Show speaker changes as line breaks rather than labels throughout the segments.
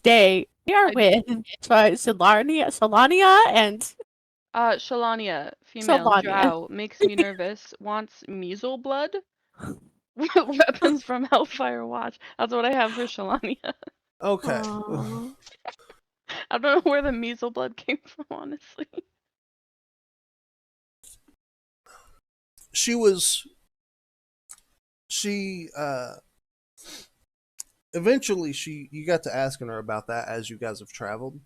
Day. We are with Solania and
Shalania, female,
Solania.
drow, makes me nervous, wants measle blood. Weapons from Hellfire Watch. That's what I have for Shalania.
Okay.
Aw.
I don't know where the measle blood came from, honestly.
Eventually you got to asking her about that as you guys have traveled.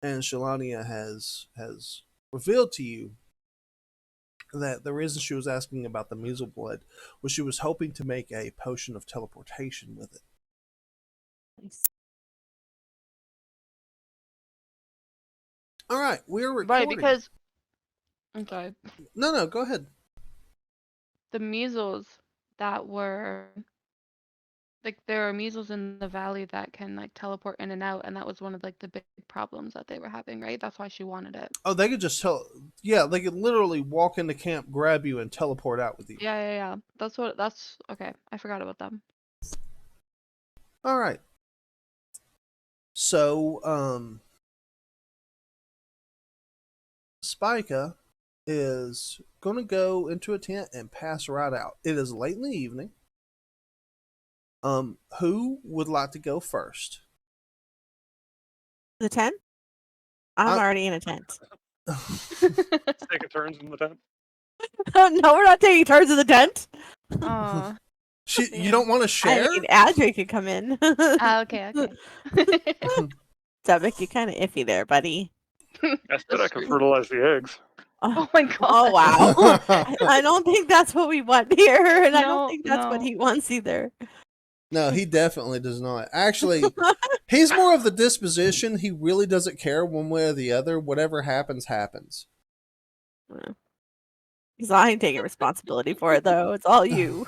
And Shalania has revealed to you that the reason she was asking about the measle blood was she was hoping to make a potion of teleportation with it.
Nice.
All right, we're recording.
Right, because I'm sorry.
No, go ahead.
The measles that were like there are measles in the valley that can like teleport in and out, and that was one of like the big problems that they were having, right? That's why she wanted it.
Oh, they could just they could literally walk into camp, grab you, and teleport out with you.
Yeah. That's okay. I forgot about them.
All right. So, Spica is going to go into a tent and pass right out. It is late in the evening. Who would like to go first?
The tent? I'm already in a tent.
Taking turns in the tent.
No, we're not taking turns in the tent.
You don't want to share?
I mean, Adrian could come in.
Okay.
That make you kind of iffy there, buddy.
I said I could fertilize the eggs.
Oh my god.
Oh wow. I don't think that's what we want here, and I don't
No,
think that's what
no.
he wants either.
No, he definitely does not. Actually, he's more of the disposition. He really doesn't care one way or the other. Whatever happens, happens.
He's I ain't taking responsibility for it though. It's all you.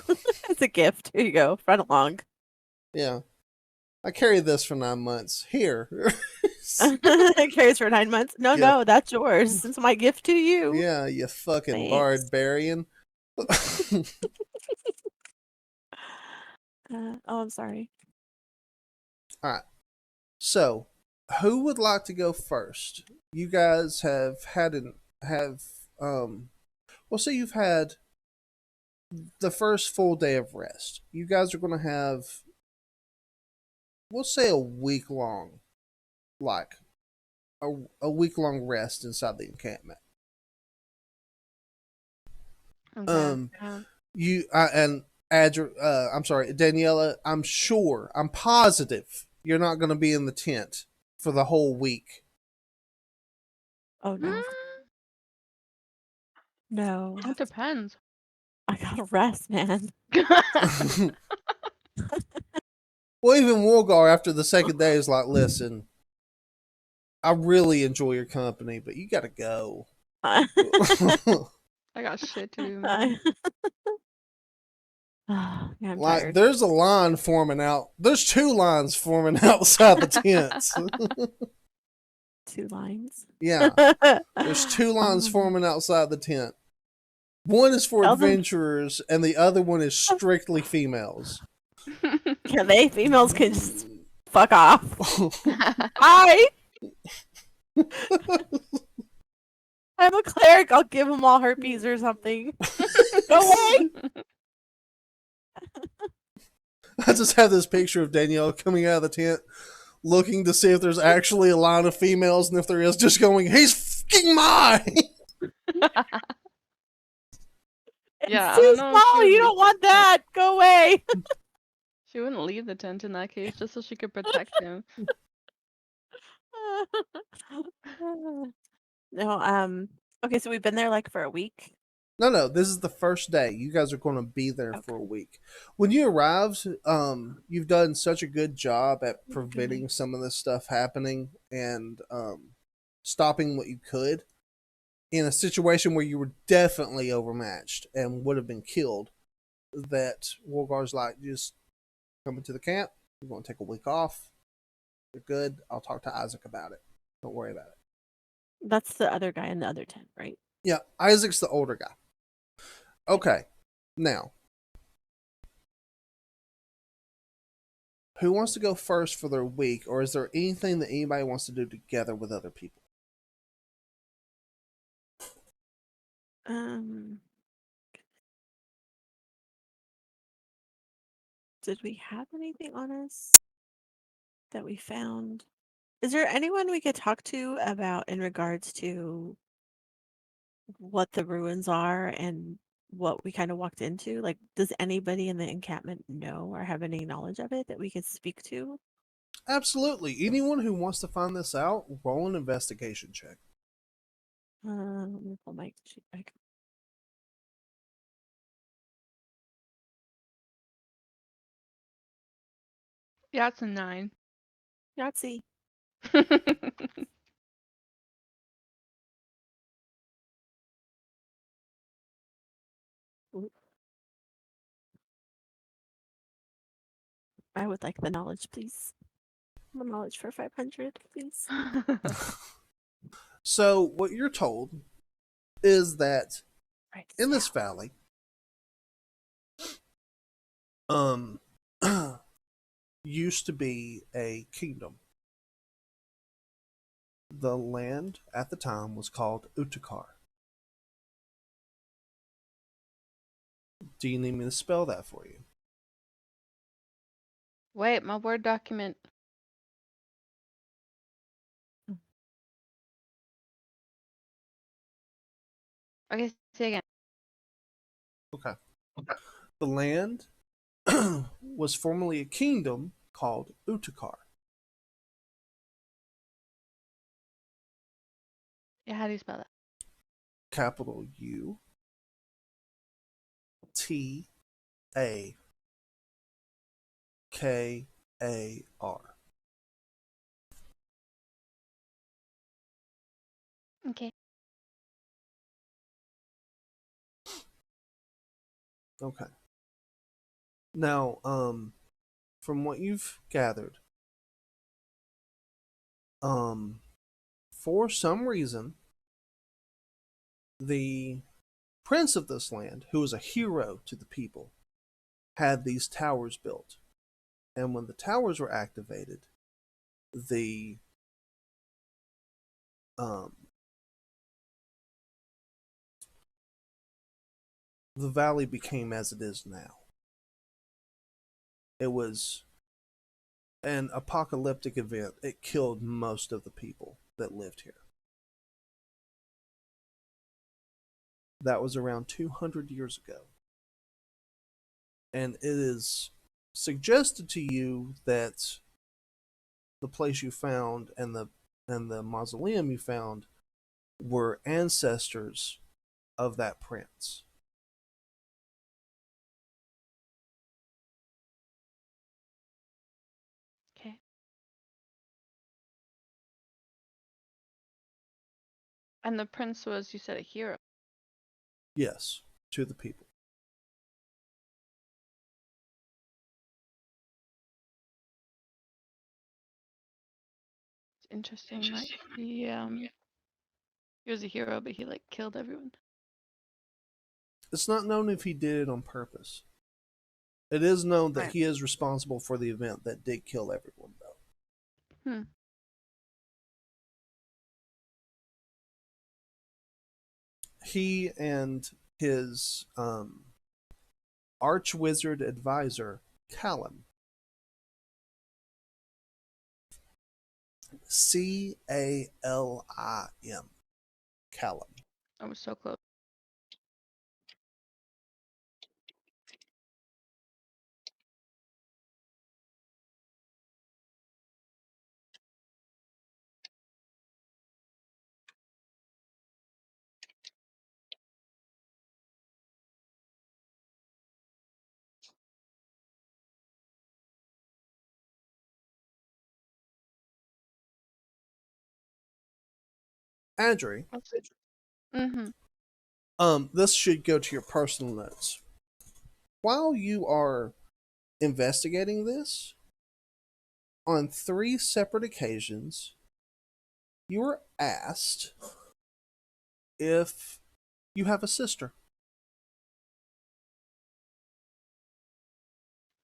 It's a gift. Here you go. Run along.
Yeah. I carried this for 9 months. Here.
It carries for 9 months. No, that's yours. It's my gift to you.
Yeah, you fucking
Thanks.
barbarian.
I'm sorry.
All right. So, who would like to go first? You guys have say you've had the first full day of rest. You guys are going to have, we'll say, a week long, a week long rest inside the encampment.
Okay.
I'm sorry, Daniela, I'm positive you're not going to be in the tent for the whole week.
Oh no. No.
It depends.
I gotta rest, man.
Well, even Wolgar after the second day is like, listen, I really enjoy your company, but you got to go.
I got shit to do, man.
Yeah, I'm
like
tired.
there's a line forming out. There's 2 lines forming outside the tents.
2 lines.
Yeah, there's 2 lines forming outside the tent. One is for adventurers, and the other one is strictly females.
Yeah, females can just fuck off. I'm a cleric. I'll give them all herpes or something. Go away.
I just have this picture of Danielle coming out of the tent, looking to see if there's actually a line of females, and if there is, just going, "He's fucking mine."
Yeah,
It's too small. You don't want that. Go away.
She wouldn't leave the tent in that case, just so she could protect him.
No, okay, so we've been there like for a week.
No, this is the first day. You guys are going to be there for a week. When you arrived, you've done such a good job at preventing some of this stuff happening and stopping what you could in a situation where you were definitely overmatched and would have been killed, that Wolgar's like, just come into the camp. We're going to take a week off. You're good. I'll talk to Isaac about it. Don't worry about it.
That's the other guy in the other tent, right?
Yeah, Isaac's the older guy. Okay, now, Who wants to go first for their week, or is there anything that anybody wants to do together with other people?
Did we have anything on us that we found? Is there anyone we could talk to about in regards to what the ruins are and what we kind of walked into? Like, does anybody in the encampment know or have any knowledge of it that we could speak to?
Absolutely. Anyone who wants to find this out, roll an investigation check.
Let me pull my sheet back.
Yeah, it's a 9.
Yahtzee. Ooh. I would like the knowledge, please. The knowledge for 500, please.
So, what you're told is that
Right.
in this valley, used to be a kingdom. The land at the time was called Utakar. Do you need me to spell that for you?
Wait, my Word document. Okay, say again.
Okay. The land was formerly a kingdom called Utakar.
Yeah, how do you spell that?
Capital U T A K A R.
Okay.
Okay. Now, from what you've gathered, for some reason, the prince of this land, who was a hero to the people, had these towers built. And when the towers were activated, the valley became as it is now. It was an apocalyptic event. It killed most of the people that lived here. That was around 200 years ago. And it is suggested to you that the place you found and the mausoleum you found were ancestors of that prince.
Okay. And the prince was, you said, a hero.
Yes, to the people.
It's interesting. Like he was a hero, but he like killed everyone.
It's not known if he did it on purpose. It is known that
Right.
he is responsible for the event that did kill everyone, though. He and his arch-wizard advisor, Callum. C-A-L-I-M. Callum.
I was so close.
Adri, this should go to your personal notes. While you are investigating this, on 3 separate occasions, you were asked if you have a sister.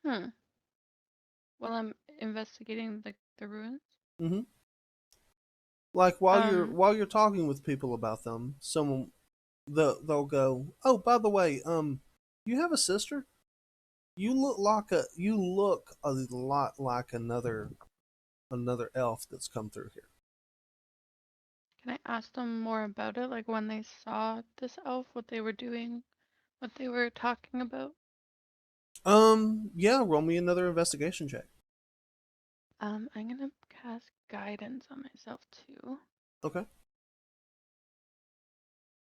Well, I'm investigating like the ruins?
Mm-hmm. Like
Um,
while you're talking with people about them, someone they'll go, "Oh, by the way, you have a sister? You look a lot like another elf that's come through here."
can I ask them more about it? Like when they saw this elf, what they were doing, what they were talking about?
Yeah, roll me another investigation check.
I'm gonna cast guidance on myself too.
Okay.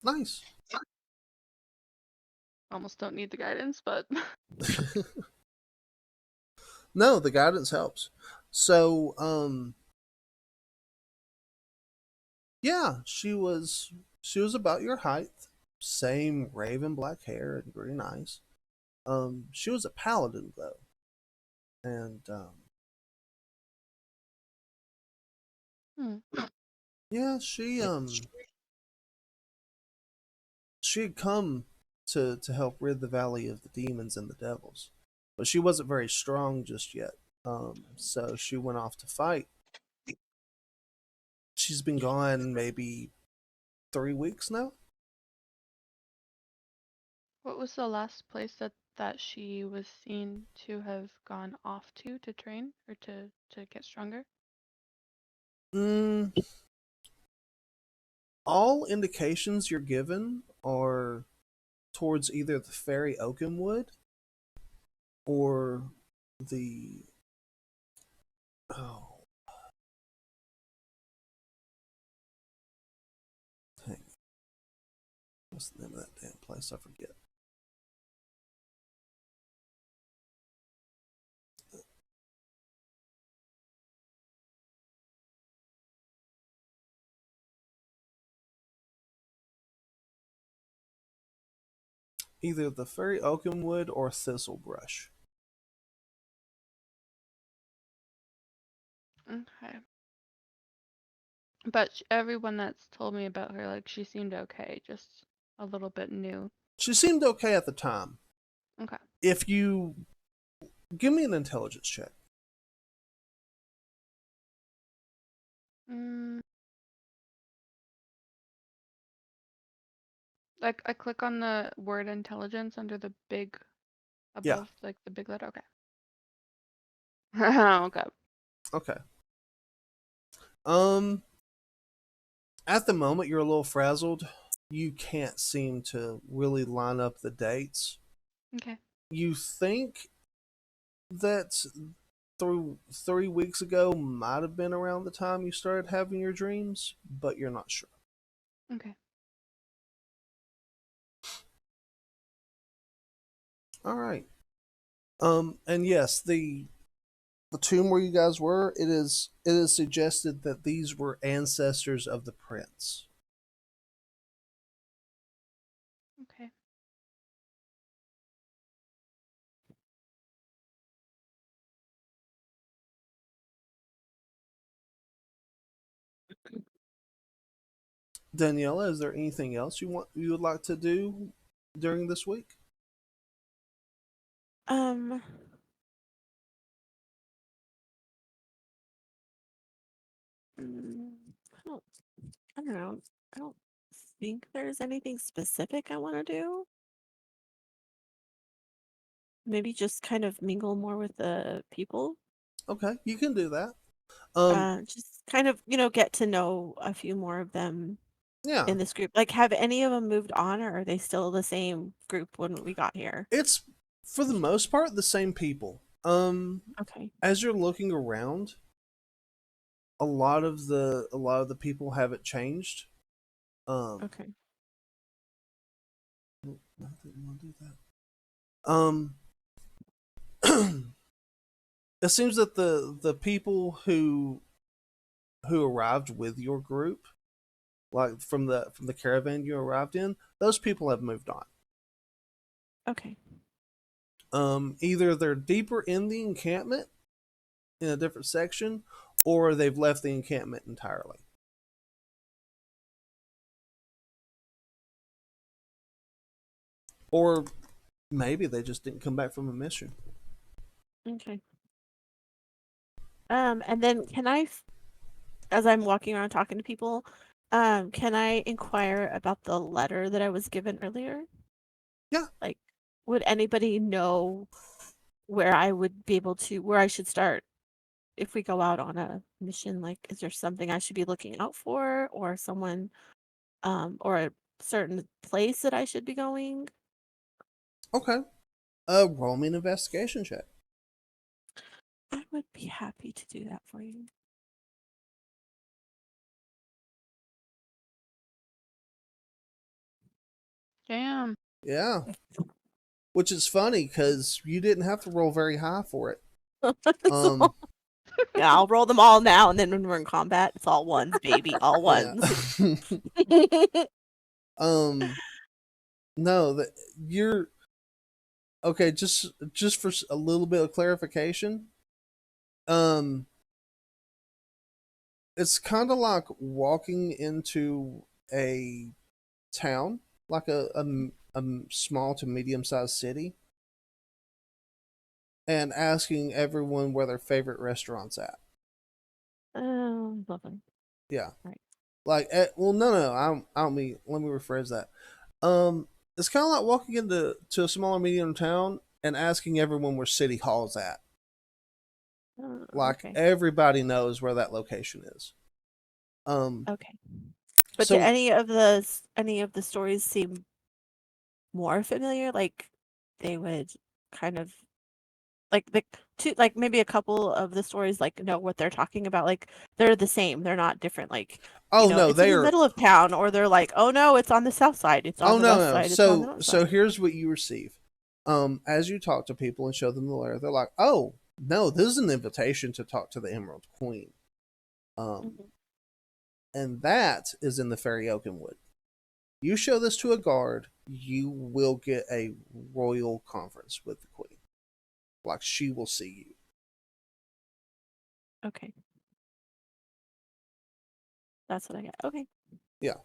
Nice.
Almost don't need the guidance, but
No, the guidance helps. So, yeah, she was about your height, same raven black hair and green eyes. She was a paladin though, and
hmm.
yeah, she had come to help rid the valley of the demons and the devils, but she wasn't very strong just yet. So she went off to fight. She's been gone maybe 3 weeks now.
What was the last place that she was seen to have gone off to train or to get stronger?
Mm, all indications you're given are towards either the fairy Oakenwood or the oh dang, what's the name of that damn place? I forget. Either the fairy Oakenwood or Thistlebrush.
Okay. But everyone that's told me about her, like she seemed okay, just a little bit new.
She seemed okay at the time.
Okay.
If you give me an intelligence check.
Mm, like I click on the word intelligence under the big
Yeah.
above, like the big letter. Okay. Okay.
Okay. Um, at the moment you're a little frazzled. You can't seem to really line up the dates.
Okay.
You think that through 3 weeks ago might have been around the time you started having your dreams, but you're not sure.
Okay.
All right. And yes, the tomb where you guys were, it is suggested that these were ancestors of the prince.
Okay.
Daniela, is there anything else you would like to do during this week?
Um, mm, I don't, I don't know. I don't think there's anything specific I want to do. Maybe just kind of mingle more with the people.
Okay, you can do that.
Just kind of, get to know a few more of them
Yeah,
in this group. Like, have any of them moved on, or are they still the same group when we got here?
it's for the most part the same people.
Okay.
As you're looking around, a lot of the people haven't changed.
Okay.
I didn't want to do that. It seems that the people who arrived with your group, like from the caravan you arrived in, those people have moved on.
Okay.
Either they're deeper in the encampment in a different section, or they've left the encampment entirely. Or maybe they just didn't come back from a mission.
Okay. And then can I, as I'm walking around talking to people, can I inquire about the letter that I was given earlier?
Yeah.
Like, would anybody know where I would be able to, where I should start if we go out on a mission? Like, is there something I should be looking out for, or someone, or a certain place that I should be going?
Okay. Roll me an investigation check.
I would be happy to do that for you.
Damn.
Yeah. Which is funny because you didn't have to roll very high for it.
So, yeah, I'll roll them all now, and then when we're in combat, it's all ones, baby, all ones.
Yeah. No, that you're okay. Just for a little bit of clarification, it's kind of like walking into a town, like a small to medium sized city, and asking everyone where their favorite restaurant's at.
Lovely.
Yeah.
Right.
Like, well, no, I don't mean. Let me rephrase that. It's kind of like walking into a smaller medium town and asking everyone where City Hall's at. Like
Okay.
everybody knows where that location is.
Okay. But
So
do any of the stories seem more familiar? Like they would kind of like like maybe a couple of the stories like know what they're talking about. Like they're the same. They're not different. Like
oh no,
it's in
they
the
are.
middle of town, or they're like, oh no, it's on the south side. It's on
Oh
the
no,
west
no.
side. It's on the
So
north
so
side.
here's what you receive. As you talk to people and show them the letter, they're like, "Oh no, this is an invitation to talk to the Emerald Queen."
Mhm.
And that is in the Fairy Oakenwood. You show this to a guard, you will get a royal conference with the Queen. Like she will see you.
Okay. That's what I got. Okay.
Yeah.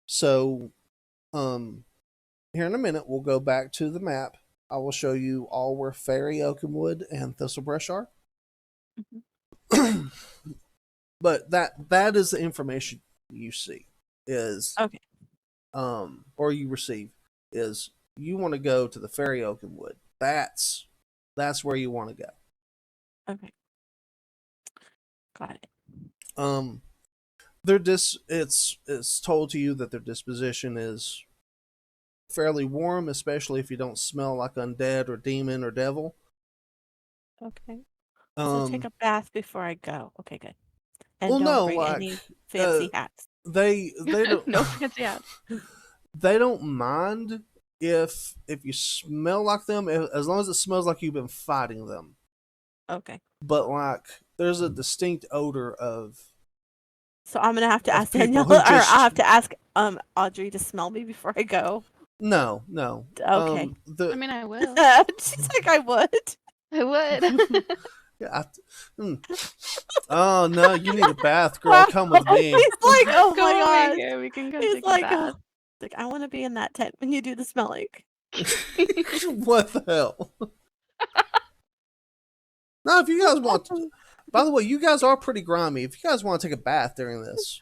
So, here in a minute, we'll go back to the map. I will show you all where Fairy Oakenwood and Thistlebrush are.
Mhm.
But that is the information you see is
Okay.
or you receive is you want to go to the Fairy Oakenwood. That's where you want to go.
Okay. Got it.
It's told to you that their disposition is fairly warm, especially if you don't smell like undead or demon or devil.
Okay. So take a bath before I go. Okay, good. And
well,
don't
no,
bring
like
any fancy hats.
they don't
No fancy hats.
they don't mind if you smell like them as long as it smells like you've been fighting them.
Okay.
But like there's a distinct odor of
So I'm gonna have to
Of
ask
people
Danielle,
who
or
just-
I'll have to ask Audrey to smell me before I go.
no.
Okay.
I mean, I will.
She's like, I would.
I would.
yeah, oh no, you need a bath, girl. Come with me.
He's like, oh
Come
my
over
god.
here. We can go
He's
take
like,
a bath.
like, I want to be in that tent when you do the smelling.
What the hell? No, if you guys want to, by the way, you guys are pretty grimy. If you guys want to take a bath during this,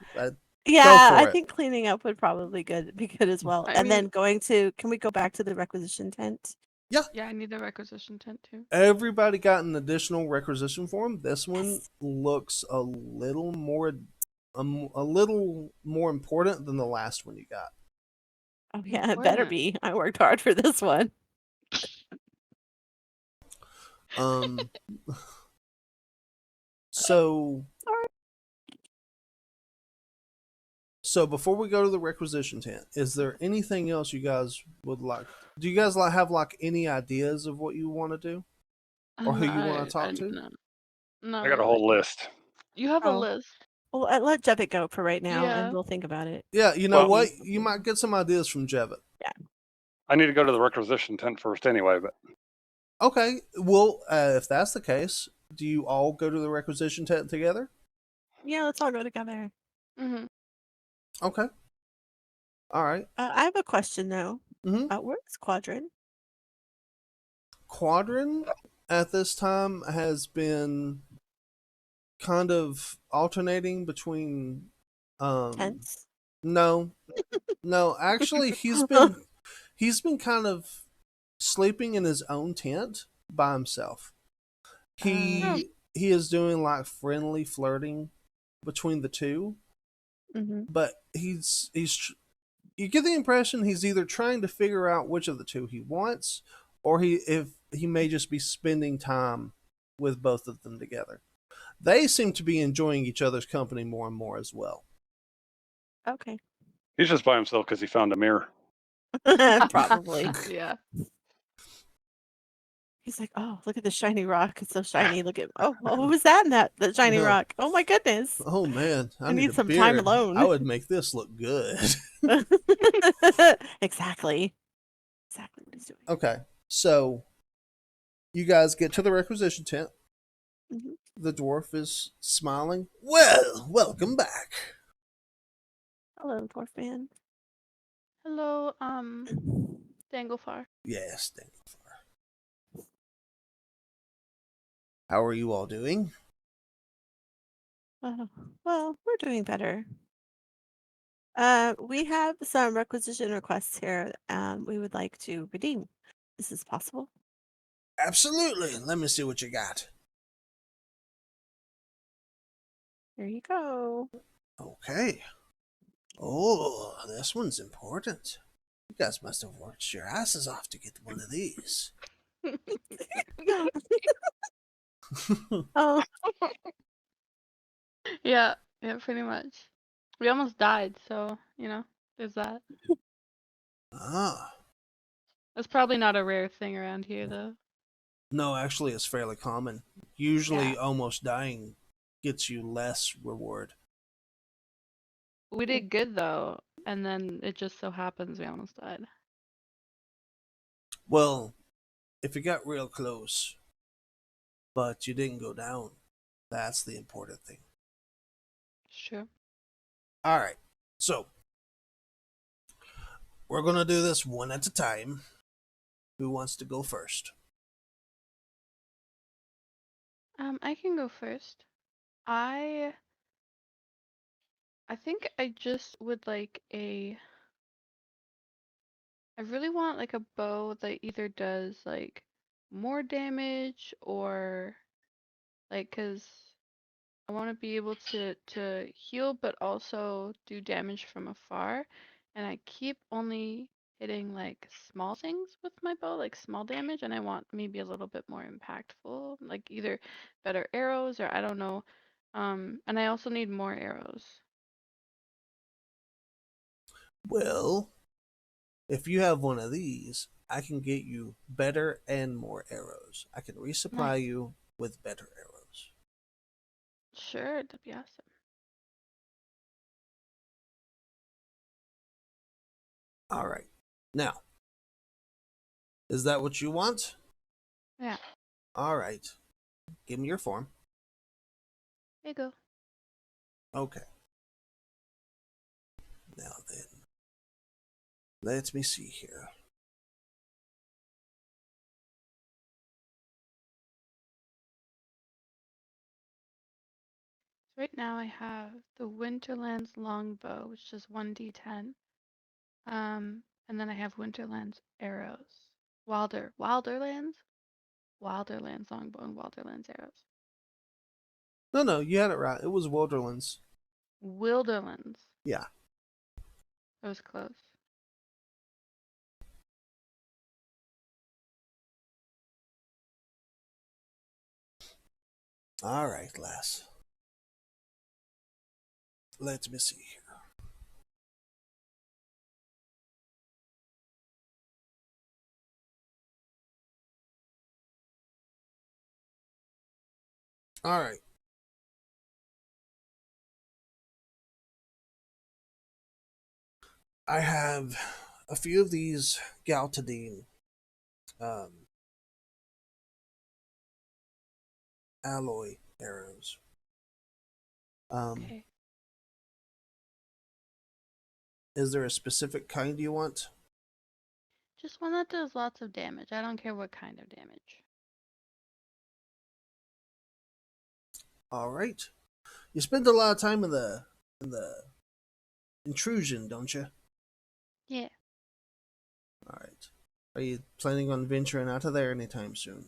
Yeah,
for
I
it.
think cleaning up would probably be good as well.
I
And then
mean-
can we go back to the requisition tent?
Yeah, I need the requisition tent too.
everybody got an additional requisition form. This one
Yes.
looks a little more important than the last one you got.
Oh yeah, it better
Important.
be. I worked hard for this one.
Um. So. So before we go to the requisition tent, is there anything else you guys would like? Do you guys have any ideas of what you want to do? Or who you wanna talk to?
No, no.
I got a whole list.
You have a
Oh.
list.
Well, let Jevitt go for right now,
Yeah.
and we'll think about it.
Yeah, you know
Well-
what? You might get some ideas from Jevitt.
I need to go to the requisition tent first anyway, but
Okay, well, if that's the case, do you all go to the requisition tent together?
Yeah, let's all go together.
Hmm.
Okay. All right.
I have a question though.
Mhm.
Where's Quadrant?
Quadrant at this time has been kind of alternating between
Tense.
no, actually he's been kind of sleeping in his own tent by himself. He is doing like friendly flirting between the two,
Mhm.
but you get the impression he's either trying to figure out which of the two he wants, or he may just be spending time with both of them together. They seem to be enjoying each other's company more and more as well.
Okay.
He's just by himself because he found a mirror.
Probably.
Yeah.
He's like, oh, look at the shiny rock. It's so shiny. Look at what was that in that shiny
Yeah.
rock? Oh my goodness.
Oh man, I
need
a
some
beard.
time alone.
I would make this look good.
Exactly. Exactly what he's doing.
Okay, so you guys get to the requisition tent.
Mhm.
The dwarf is smiling. Well, welcome back.
Hello, dwarf man.
Hello, Danglefar.
Yes, thank you. How are you all doing?
Well, we're doing better. We have some requisition requests here. We would like to redeem. Is this possible?
Absolutely. Let me see what you got.
Here you go.
Okay. Oh, this one's important. You guys must have worked your asses off to get one of these.
Oh,
Yeah, pretty much. We almost died, so, there's that.
Ah.
That's probably not a rare thing around here, though.
No, actually, it's fairly common. Usually,
Yeah.
almost dying gets you less reward.
We did good, though, and then it just so happens we almost died.
Well, if you got real close, but you didn't go down, that's the important thing.
Sure.
All right. So, we're going to do this one at a time. Who wants to go first?
I can go first. I think I just would like I really want like a bow that either does like more damage or like, 'cause I want to be able to heal but also do damage from afar, and I keep only hitting like small things with my bow, like small damage, and I want maybe a little bit more impactful, like either better arrows or I don't know. And I also need more arrows.
Well, if you have one of these, I can get you better and more arrows. I can resupply
Nice.
you with better arrows.
Sure, that'd be awesome.
All right. Now, is that what you want?
Yeah,
All right. Give me your form.
there you go.
Okay. Now then, let me see here.
Right now I have the Winterlands longbow, which is 1d10. And then I have Winterlands arrows. Wilderlands longbow and Wilderlands arrows.
No, you had it right. It was Wilderlands.
Wilderlands.
Yeah.
That was close.
All right, lass. Let me see here. All right. I have a few of these Galtadine alloy arrows.
Okay.
Is there a specific kind you want?
Just one that does lots of damage. I don't care what kind of damage.
All right. You spend a lot of time in the intrusion, don't you?
Yeah.
All right. Are you planning on venturing out of there anytime soon?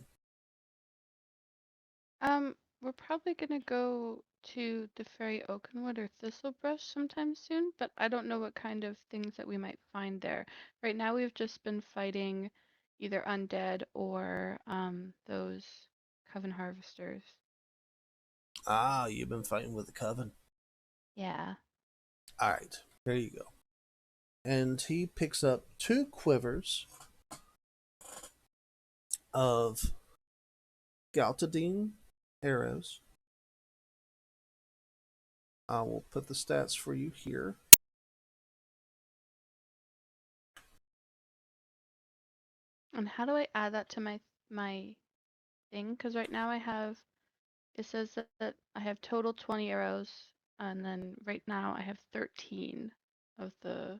We're probably gonna go to the Fairy Oakenwood or Thistlebrush sometime soon, but I don't know what kind of things that we might find there. Right now we've just been fighting either undead or those coven harvesters.
Ah, you've been fighting with the coven.
Yeah.
All right. There you go. And he picks up 2 quivers of Galtadine arrows. I will put the stats for you here.
And how do I add that to my thing? Because right now it says that I have total 20 arrows, and then right now I have 13 of the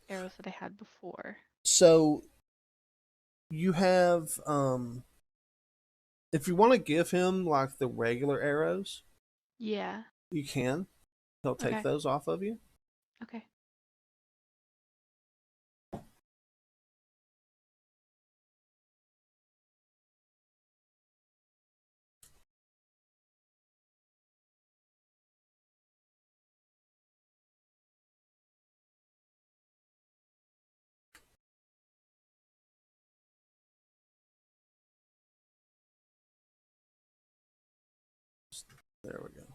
arrows that I had before.
So you have if you want to give him like the regular arrows,
Yeah.
you can. He'll take
Okay.
those off of you.
Okay.
There we go.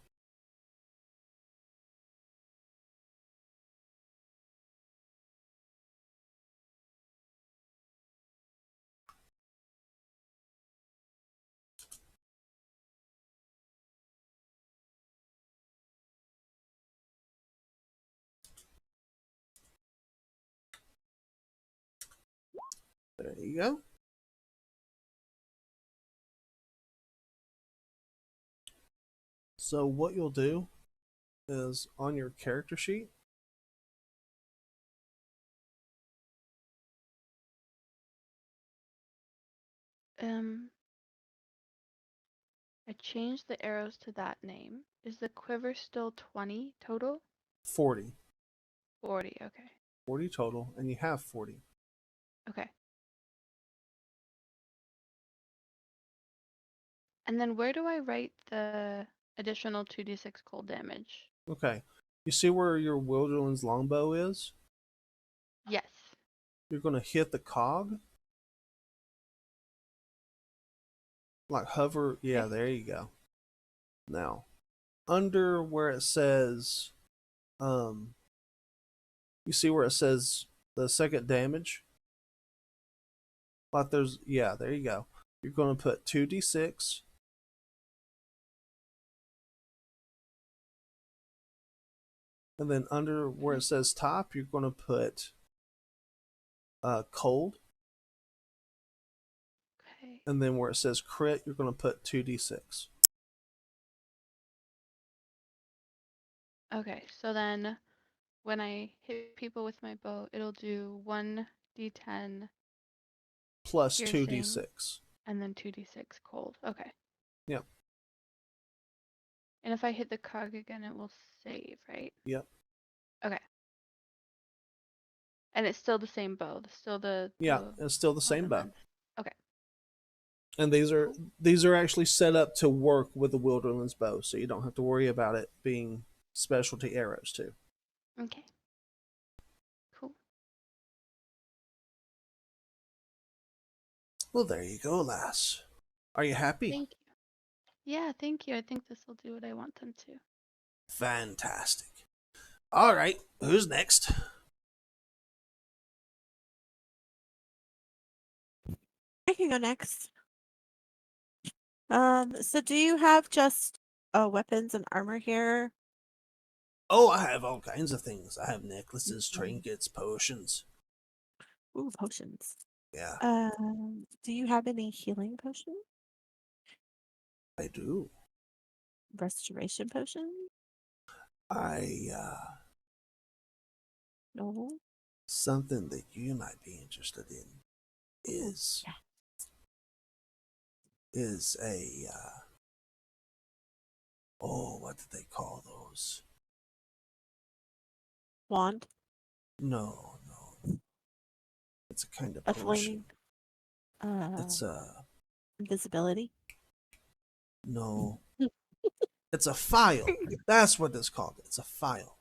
There you go. So what you'll do is on your character sheet,
I changed the arrows to that name. Is the quiver still 20 total?
40.
40, okay.
40 total, and you have 40.
Okay. And then where do I write the additional 2d6 cold damage?
Okay. You see where your Wilderland's longbow is?
Yes.
You're going to hit the cog. Like hover. Yeah,
Okay.
there you go. Now, under where it says, you see where it says the second damage? Like there's, yeah, there you go. You're going to put 2d6. And then under where it says top, you're going to put cold.
Okay.
And then where it says crit, you're going to put 2d6.
Okay, so then when I hit people with my bow, it'll do 1d10
Plus
piercing
2d6.
and then 2d6 cold. Okay.
Yep.
And if I hit the cog again, it will save, right?
Yep.
Okay. And it's still the same bow. Still the
Yeah, it's still the same bow.
length. Okay.
And these are actually set up to work with the Wilderland's bow, so you don't have to worry about it being specialty arrows too.
Okay. Cool.
Well, there you go, lass. Are you happy?
Thank you. Yeah, thank you. I think this will do what I want them to.
Fantastic. All right, who's next?
I can go next. So do you have just weapons and armor here?
Oh, I have all kinds of things. I have necklaces, trinkets, potions.
Ooh, potions.
Yeah,
Do you have any healing potions?
I do.
Restoration potions?
I
No.
something that you might be interested in is
yeah.
is a Oh, what did they call those?
Wand?
No. It's a kind of
A
potion.
flaming
It's
invisibility?
no. It's a file. That's what it's called. It's a file.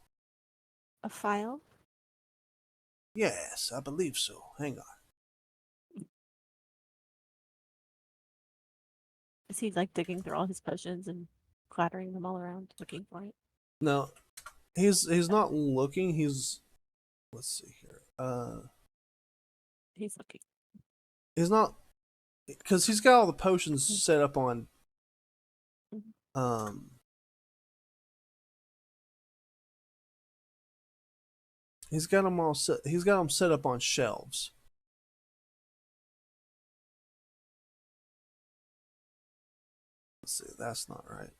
A file?
Yes, I believe so. Hang on.
Is he like digging through all his potions and clattering them all around looking for it?
No, he's not looking. Let's see here.
He's looking.
He's not, because he's got all the potions set up on he's got them all set. He's got them set up on shelves. Let's see. That's not right.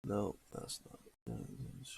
No, that's not it.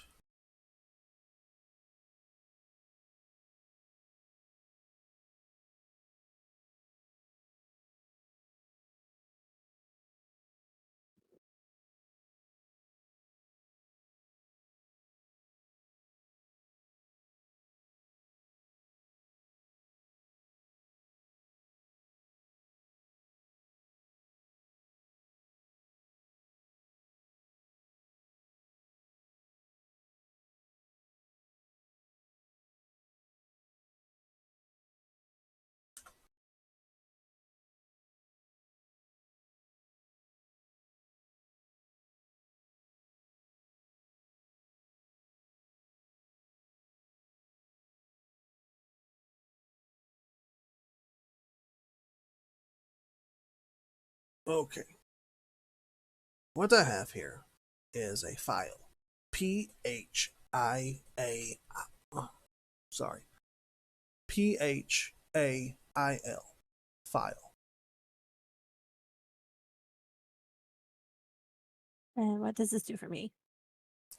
Okay. What I have here is a file. Sorry. PHAIL file.
And what does this do for me?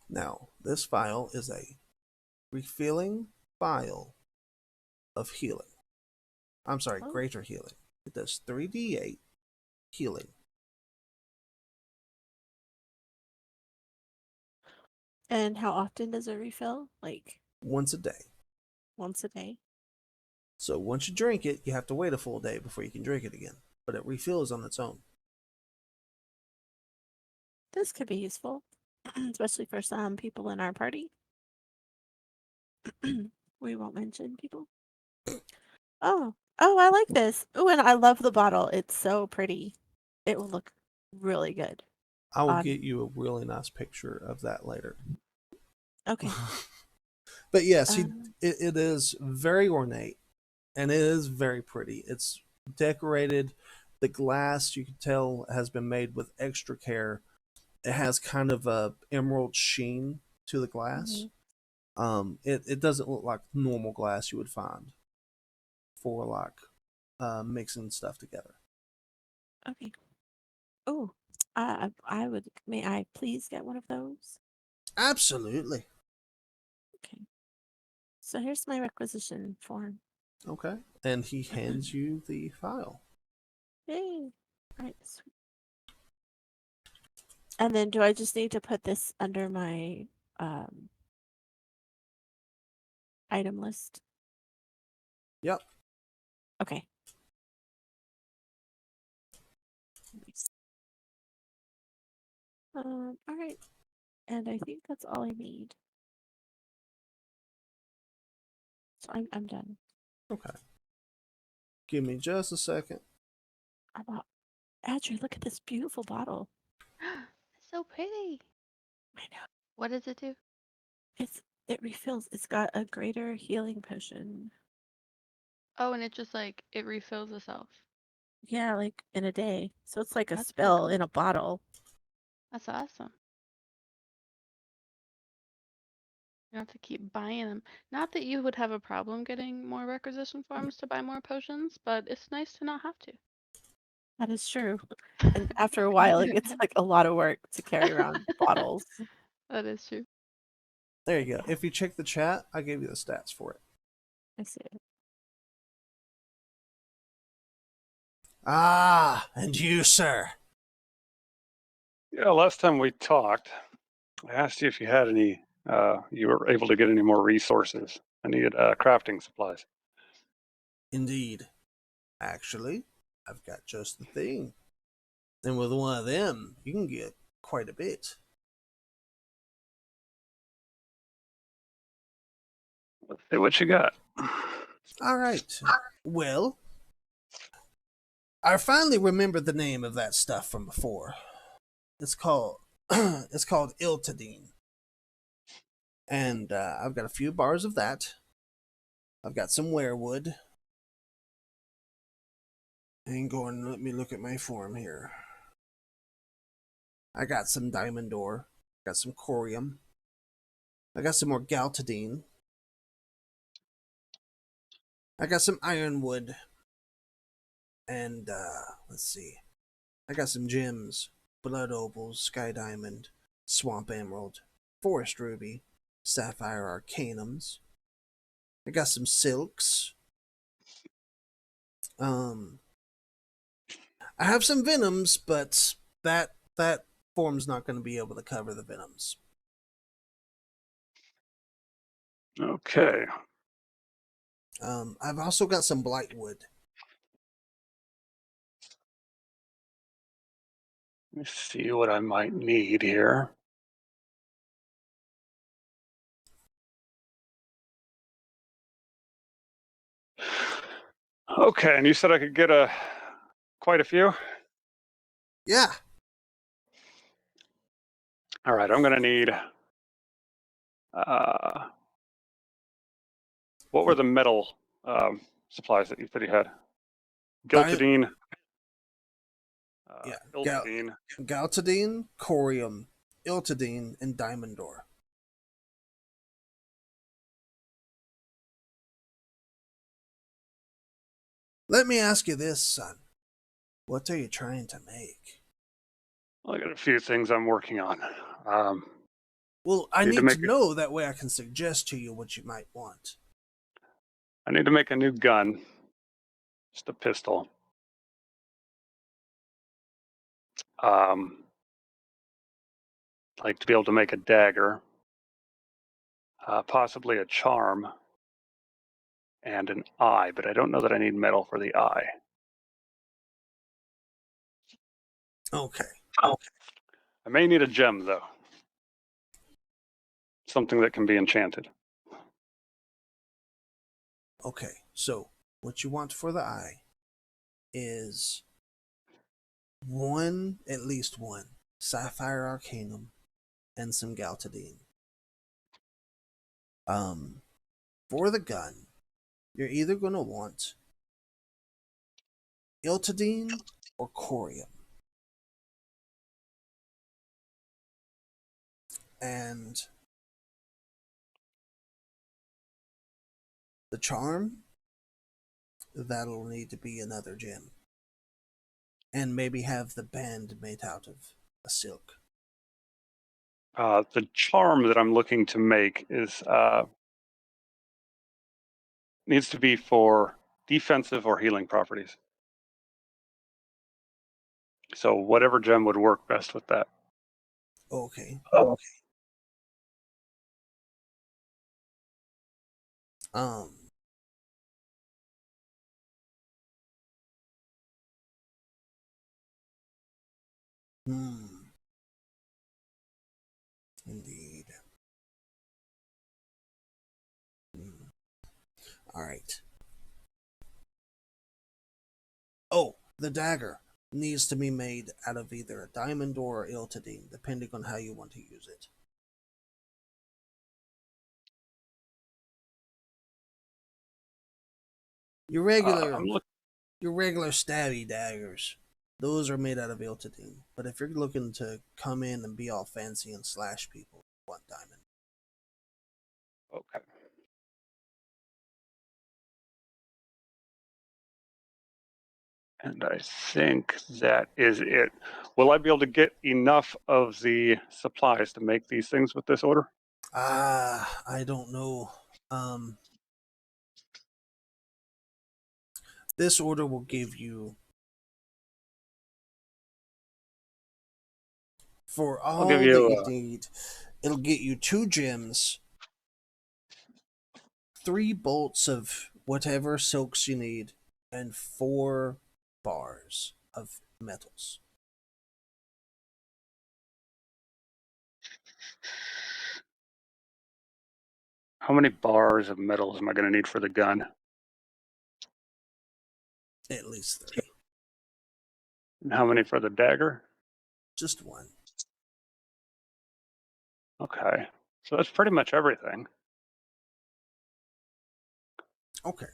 Now, this file is a refilling file of healing. I'm sorry,
Oh.
greater healing. It does 3d8 healing.
And how often does it refill? Like
Once a day.
once a day?
So once you drink it, you have to wait a full day before you can drink it again. But it refills on its own.
This could be useful, especially for some people in our party. We won't mention people. Oh, I like this. Oh, and I love the bottle. It's so pretty. It will look really good.
I will
On-
get you a really nice picture of that later.
Okay.
But yes,
Um,
it is very ornate and it is very pretty. It's decorated. The glass, you can tell, has been made with extra care. It has kind of a emerald sheen to the glass. It doesn't look like normal glass you would find for like mixing stuff together.
Okay. Oh, I would. May I please get one of those?
Absolutely.
Okay. So here's my requisition form.
Okay. And he hands you the file.
Yay! All right. Sweet. And then, do I just need to put this under my item list?
Yep.
Okay. Nice. All right. And I think that's all I need. So I'm done.
Okay. Give me just a second.
Adri, look at this beautiful bottle.
It's so pretty.
I know.
What does it do?
It refills. It's got a greater healing potion.
Oh, and it just like it refills itself.
Yeah, like in a day. So it's like a
That's pretty
spell
cool.
in a bottle.
That's awesome. You don't have to keep buying them. Not that you would have a problem getting more requisition forms to buy more potions, but it's nice to not have to.
That is true. And after a while, it gets like a lot of work to carry around bottles.
That is true.
There you go. If you check the chat, I gave you the stats for it.
I see it.
Ah, and you, sir.
Yeah, last time we talked, I asked you if you had any, you were able to get any more resources. I needed crafting supplies.
Indeed. Actually, I've got just the thing. And with one of them, you can get quite a bit.
Let's see what you got.
All right. Well, I finally remembered the name of that stuff from before. It's called it's called Iltadine. And I've got a few bars of that. I've got some werewood. Hang on, let me look at my form here. I got some diamond ore. Got some corium. I got some more galtadine. I got some ironwood. And let's see. I got some gems. Blood opals, sky diamond, swamp emerald, forest ruby, sapphire arcanums. I got some silks. I have some venoms, but that form's not going to be able to cover the venoms.
Okay.
I've also got some blightwood.
Let me see what I might need here. Okay, and you said I could get quite a few?
Yeah.
All right, I'm gonna need what were the metal supplies that you said you had? Giltadine,
Yeah,
Iltadine.
galtadine, corium, iltadine, and diamond ore. Let me ask you this, son. What are you trying to make?
I got a few things I'm working on.
Well, I
Need to
need
make
to
it-
know, that way I can suggest to you what you might want.
I need to make a new gun, just a pistol. Like to be able to make a dagger, possibly a charm, and an eye, but I don't know that I need metal for the eye.
Okay.
I may need a gem though. Something that can be enchanted.
Okay. So, what you want for the eye is at least one, sapphire arcanum and some galtadine. For the gun, you're either going to want iltadine or corium. And the charm, that'll need to be another gem. And maybe have the band made out of a silk.
The charm that I'm looking to make is needs to be for defensive or healing properties. So whatever gem would work best with that.
Okay.
Oh.
Um. Indeed. All right. Oh, the dagger needs to be made out of either a diamond ore or iltadine, depending on how you want to use it. Your regular stabby daggers, those are made out of iltadine. But if you're looking to come in and be all fancy and slash people, you want diamond.
Okay. And I think that is it. Will I be able to get enough of the supplies to make these things with this order?
I don't know. This order will give you For
I'll
all
give
that
you.
you need, it'll get you 2 gems, 3 bolts of whatever silks you need, and 4 bars of metals.
How many bars of metals am I going to need for the gun?
At least 3.
And how many for the dagger?
Just 1.
Okay. So that's pretty much everything.
Okay.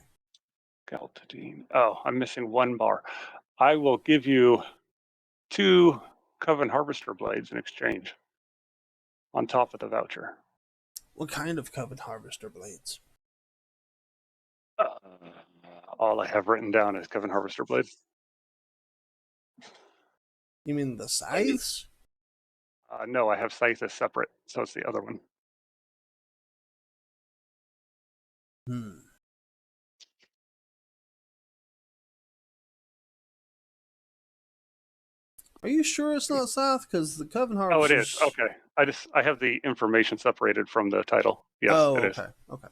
Galtadine. Oh, I'm missing 1 bar. I will give you 2 Coven Harvester blades in exchange on top of the voucher.
What kind of Coven Harvester blades?
All I have written down is Coven Harvester blade.
You mean the scythes?
No, I have scythe as separate, so it's the other one.
Hmm. Are you sure it's not scythe? Because the Coven
Oh, it
Harvesters...
is. Okay. I have the information separated from the title. Yes,
oh,
it is.
okay. Okay.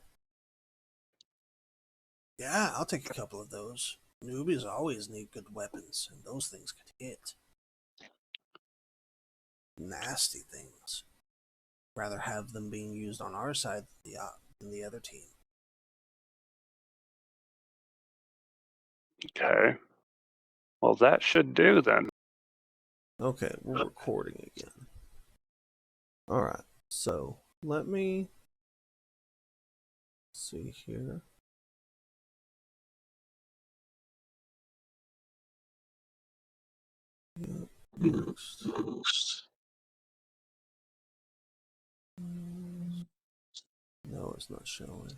Yeah, I'll take a couple of those. Newbies always need good weapons, and those things could hit. Nasty things. Rather have them being used on our side than the other team.
Okay. Well, that should do then.
Okay, we're recording again. Alright, so let me see here. Yeah, next. No, it's not showing.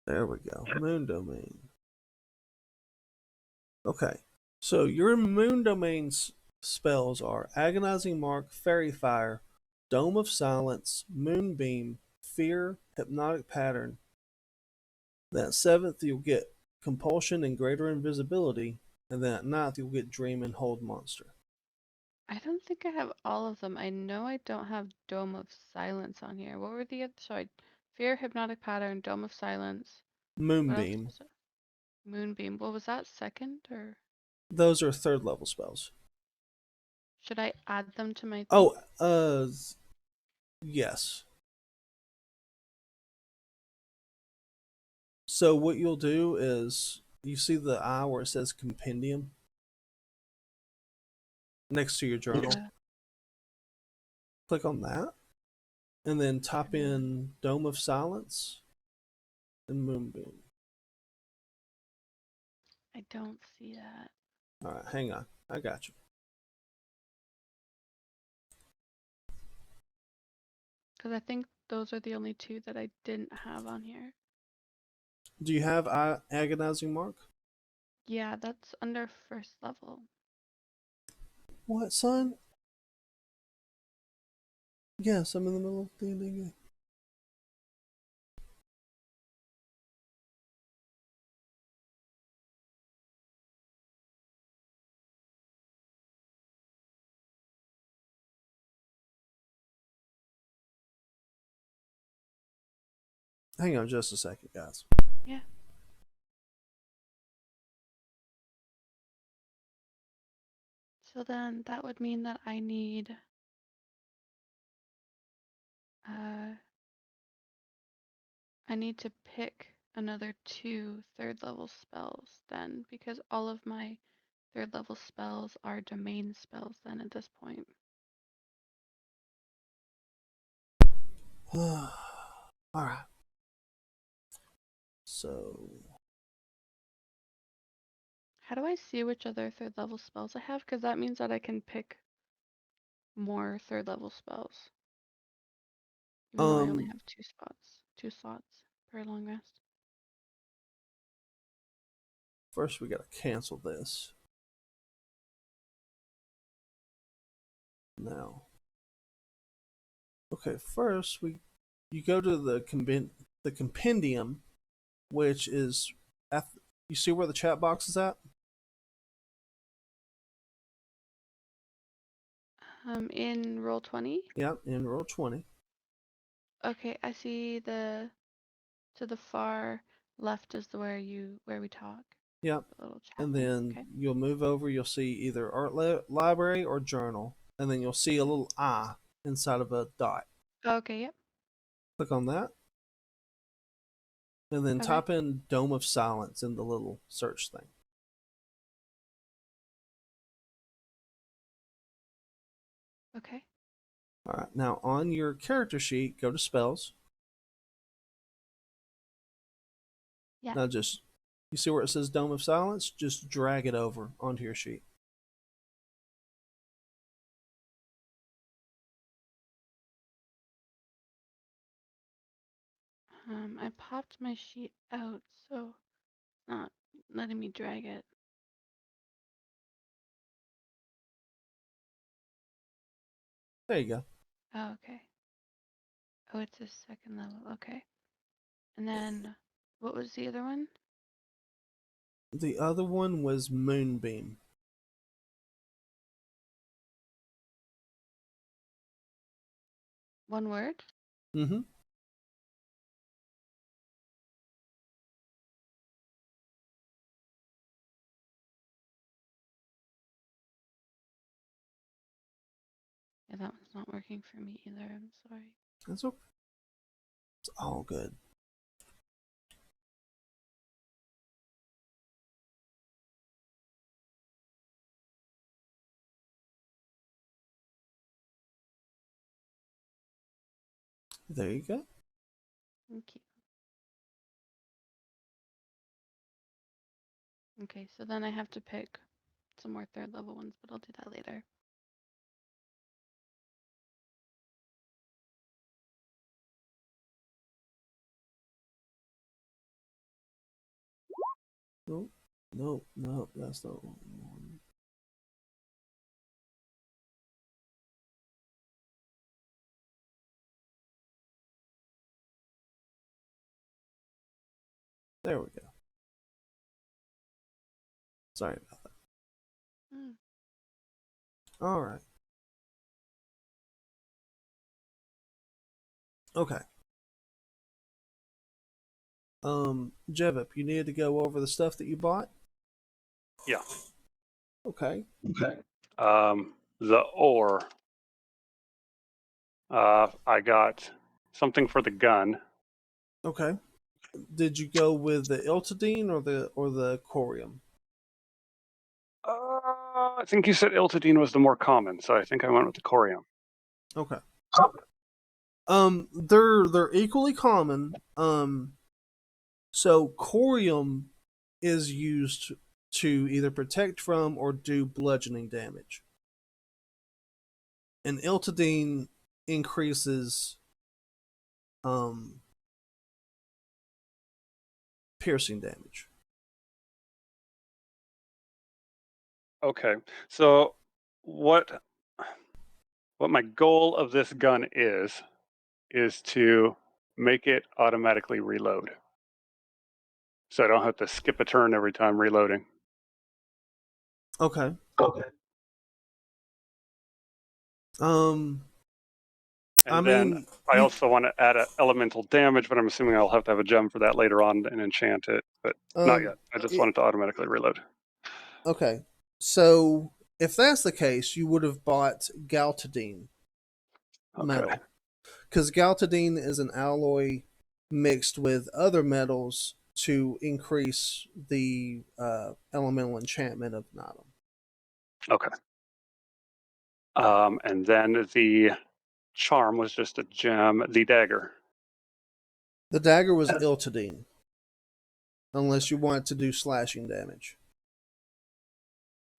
There we go. Moon domain. Okay, so your moon domain's spells are Agonizing Mark, Fairy Fire, Dome of Silence, Moonbeam, Fear, Hypnotic Pattern. Then at 7th, you'll get Compulsion and Greater Invisibility, and then at 9th, you'll get Dream and Hold Monster.
I don't think I have all of them. I know I don't have Dome of Silence on here. What were the other? Sorry, Fear, Hypnotic Pattern, Dome of Silence. What else
Moonbeam.
was it? Moonbeam. What was that? Second or
Those are 3rd level spells.
should I add them to my thing?
Oh, yes. So what you'll do is, you see the eye where it says Compendium? Next to your journal.
Yeah.
Click on that. And then type in Dome of Silence and Moonbeam.
I don't see that.
Alright, hang on. I got you.
Because I think those are the only 2 that I didn't have on here.
Do you have Agonizing Mark?
Yeah, that's under 1st level.
What, son? Yes, I'm in the middle of the D&D game. Hang on just a second, guys.
Yeah. So then that would mean that I need to pick another 2 3rd level spells then, because all of my 3rd level spells are domain spells then at this point.
Alright. So
How do I see which other third level spells I have? Because that means that I can pick more third level spells. Even though I only have two slots per long rest.
first we gotta cancel this. Now. Okay, first you go to the compendium, which is you see where the chat box is at?
In Roll20.
Yep, in Roll20.
Okay, I see to the far left is where we talk.
Yep.
The little chat
And
thing.
then
Okay.
you'll move over, you'll see either art library or journal, and then you'll see a little eye inside of a dot.
Okay, yep.
Click on that. And then
Okay.
type in Dome of Silence in the little search thing.
Okay.
All right. Now on your character sheet, go to spells.
Yeah.
Now just, you see where it says Dome of Silence? Just drag it over onto your sheet.
I popped my sheet out, so it's not letting me drag it.
There you go.
Oh, okay. Oh, it's a second level. Okay. And then what was the other one?
The other one was Moonbeam.
One word?
Mm-hmm.
Yeah, that one's not working for me either. I'm sorry.
That's okay. It's all good. There you go.
Thank you. Okay, so then I have to pick some more third level ones, but I'll do that later.
Nope. Nope. That's not one. There we go. Sorry about that.
Hmm.
All right. Okay. Jevip, you needed to go over the stuff that you bought?
Yeah.
Okay.
The ore. I got something for the gun.
Okay. Did you go with the Iltadine or the Corium?
I think you said Iltadine was the more common, so I think I went with the Corium.
Okay. They're equally common. So Corium is used to either protect from or do bludgeoning damage. And Iltadine increases piercing damage.
Okay, so what my goal of this gun is to make it automatically reload, so I don't have to skip a turn every time reloading.
Okay.
And
I
then
mean,
I also want to add an elemental damage, but I'm assuming I'll have to have a gem for that later on and enchant it, but not yet. I just want it to automatically reload.
Okay. So if that's the case, you would have bought Galtadine metal.
Okay.
Because Galtadine is an alloy mixed with other metals to increase the elemental enchantment of an item.
Okay. And then the charm was just a gem. The dagger.
The dagger was Iltadine. unless you want it to do slashing damage.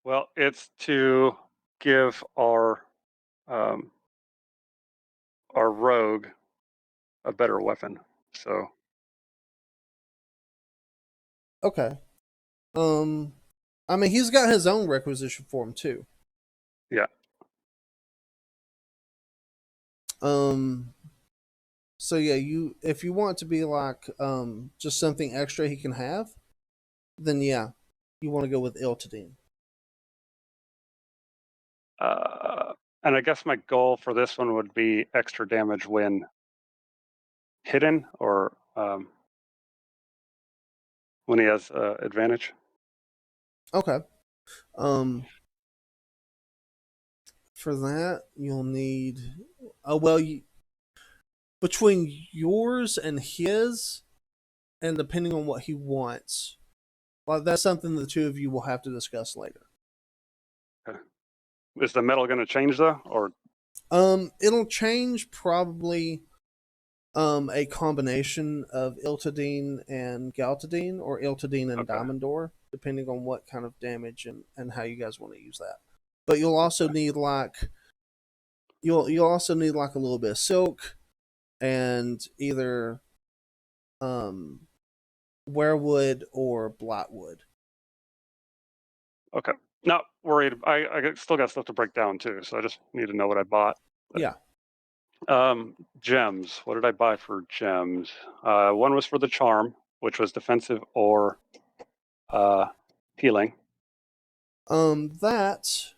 Well, it's to give our rogue a better weapon. So
Okay. I mean, he's got his own requisition form too.
yeah.
So yeah, if you want it to be like just something extra he can have, then yeah, you want to go with Iltadine.
And I guess my goal for this one would be extra damage when hidden or when he has advantage.
Okay. For that you'll need between yours and his, and depending on what he wants, well, that's something the two of you will have to discuss later.
Okay. Is the metal going to change though, or
It'll change probably a combination of Iltadine and Galtadine, or Iltadine and
Okay.
Diamondor, depending on what kind of damage and how you guys want to use that. But you'll also need you'll also need like a little bit of silk and either werewood or blackwood.
okay? Not worried. I still got stuff to break down too, so I just need to know what I bought.
Yeah.
Gems. What did I buy for gems? One was for the charm, which was defensive or healing.
That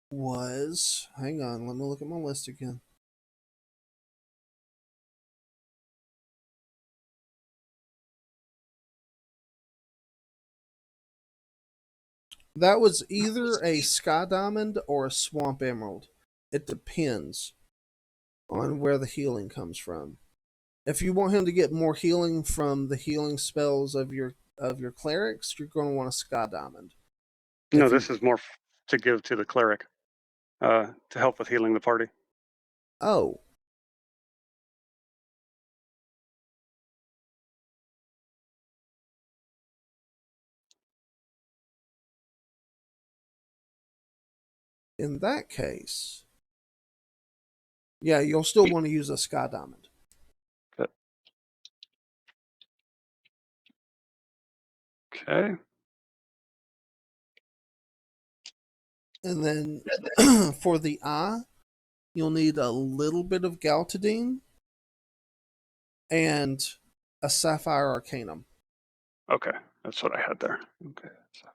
was. Hang on, let me look at my list again. That was either a Sky Diamond or a Swamp Emerald. It depends on where the healing comes from. If you want him to get more healing from the healing spells of your clerics, you're going to want a Sky Diamond.
No, this is more to give to the cleric to help with healing the party.
Oh. In that case, yeah, you'll still want to use a Sky Diamond.
Okay.
And then for the eye, you'll need a little bit of Galtadine and a Sapphire Arcanum.
Okay, that's what I had there. Okay. So.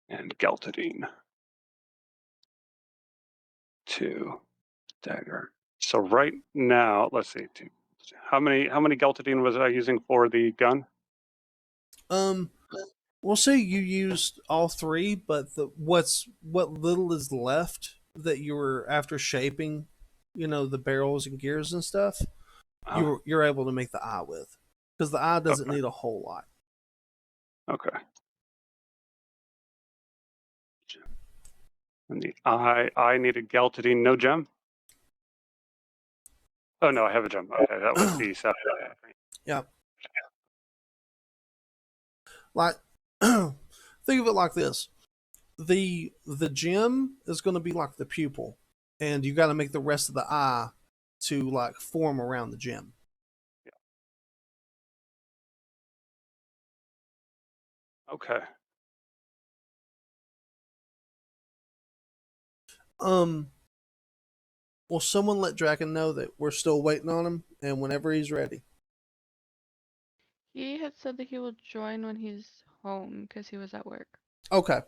And Galtadine. 2 dagger. So right now, let's see. How many Galtadine was I using for the gun?
We'll say you used all 3, but what little is left that you were after shaping, the barrels and gears and stuff, you're able to make the eye with, because the eye doesn't need a whole lot.
Okay. And the I needed Galtadine, no gem. Oh no, I have a gem. Okay, that was the sapphire.
Yeah. Like, think of it like this: the gem is going to be like the pupil, and you got to make the rest of the eye to like form around the gem.
Yeah. Okay.
Will someone let Draken know that we're still waiting on him, and whenever he's ready?
He had said that he will join when he's home because he was at work.
Okay,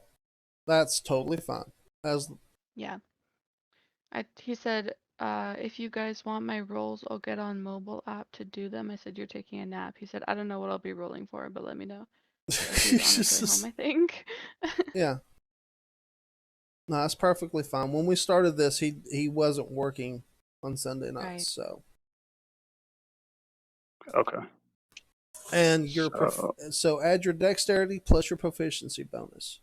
that's totally fine.
Yeah. He said, if you guys want my rolls, I'll get on mobile app to do them. I said, you're taking a nap. He said, I don't know what I'll be rolling for, but let me know. So he's on his way home, I think.
Yeah. No, that's perfectly fine. When we started this, he wasn't working on Sunday nights,
Right.
so.
Okay.
And your so add your dexterity plus your proficiency bonus.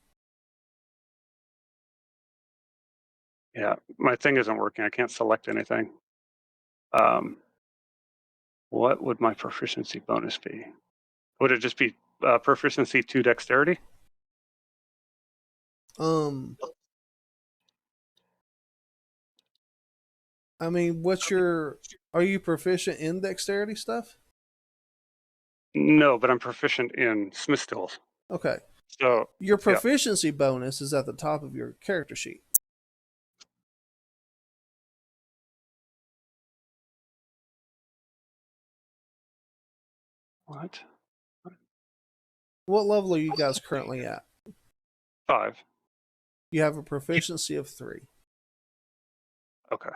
Yeah, my thing isn't working. I can't select anything. What would my proficiency bonus be? Would it just be proficiency 2 dexterity?
I mean, are you proficient in dexterity stuff?
No, but I'm proficient in smith skills.
Okay.
So
Your proficiency bonus is at the top of your character sheet.
What?
What level are you guys currently at?
5.
You have a proficiency of 3.
Okay.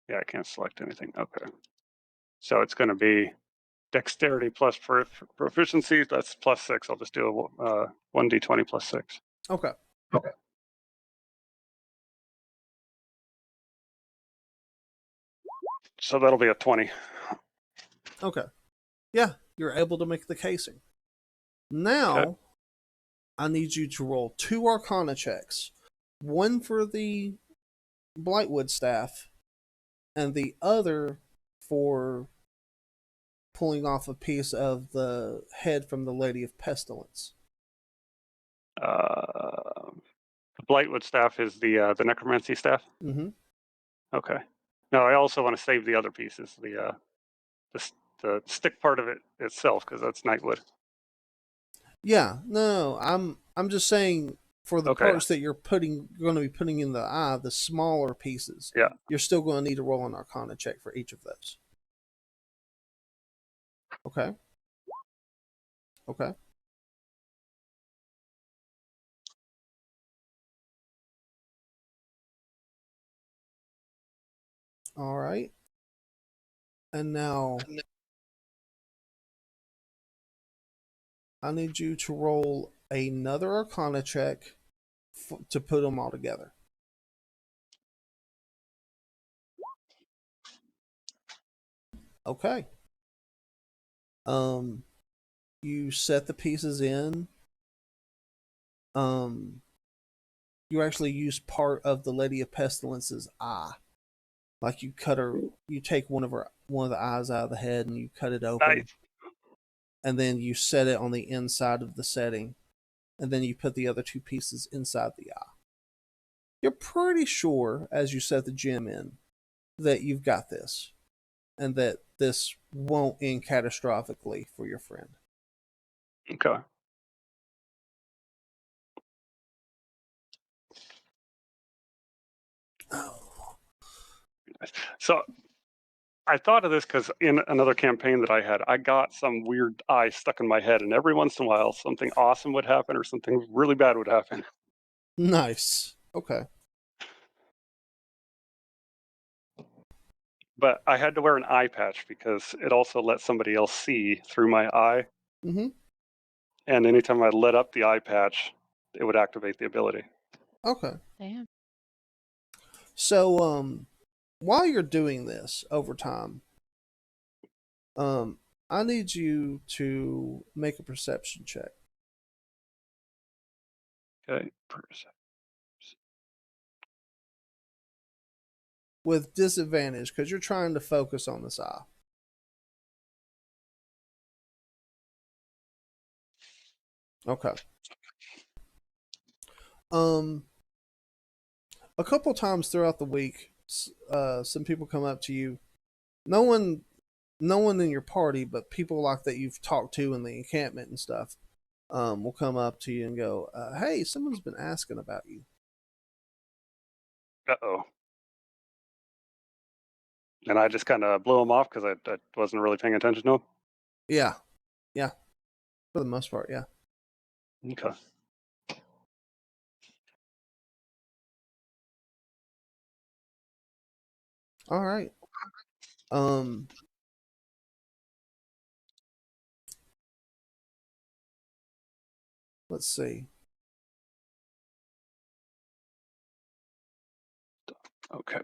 Yeah, I can't select anything. Okay. So it's going to be dexterity plus proficiency. That's plus 6. I'll just do a 1d20 plus 6.
Okay.
Okay. So that'll be a 20.
Okay. Yeah, you're able to make the casing. Now,
Okay.
I need you to roll 2 Arcana checks. One for the Blightwood staff, and the other for pulling off a piece of the head from the Lady of Pestilence.
The Blightwood staff is the necromancy staff.
Mm-hmm.
Okay. No, I also want to save the other pieces, the stick part of it itself, because that's Nightwood.
Yeah, no, I'm just saying for the
Okay.
parts that you're going to be putting in the eye, the smaller pieces.
Yeah.
You're still going to need to roll an Arcana check for each of those. Okay. Okay. All right. And now I need you to roll another Arcana check to put them all together. Okay. You set the pieces in. You actually use part of the Lady of Pestilence's eye. Like you take one of the eyes out of the head and you cut it open.
Nice.
And then you set it on the inside of the setting. And then you put the other 2 pieces inside the eye. You're pretty sure, as you set the gem in, that you've got this. And that this won't end catastrophically for your friend.
Okay.
Oh.
So I thought of this because in another campaign that I had, I got some weird eye stuck in my head, and every once in a while, something awesome would happen or something really bad would happen.
Nice. Okay.
But I had to wear an eye patch because it also let somebody else see through my eye.
Mm-hmm.
And anytime I lit up the eye patch, it would activate the ability.
Okay.
Damn.
So, while you're doing this over time, I need you to make a perception check.
Okay.
With disadvantage, because you're trying to focus on this eye. Okay. A couple times throughout the week, some people come up to you. No one in your party, but people like that you've talked to in the encampment and stuff, will come up to you and go, "Hey, someone's been asking about you."
Uh-oh. And I just kind of blew them off because I wasn't really paying attention to them.
Yeah, for the most part, yeah.
Okay.
All right. Let's see.
Okay.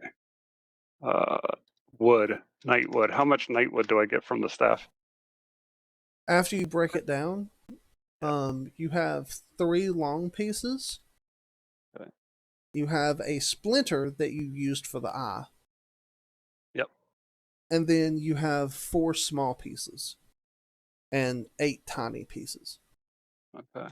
wood, night wood. How much night wood do I get from the staff?
After you break it down, you have 3 long pieces.
Okay.
You have a splinter that you used for the eye.
Yep.
And then you have 4 small pieces and 8 tiny pieces.
Okay.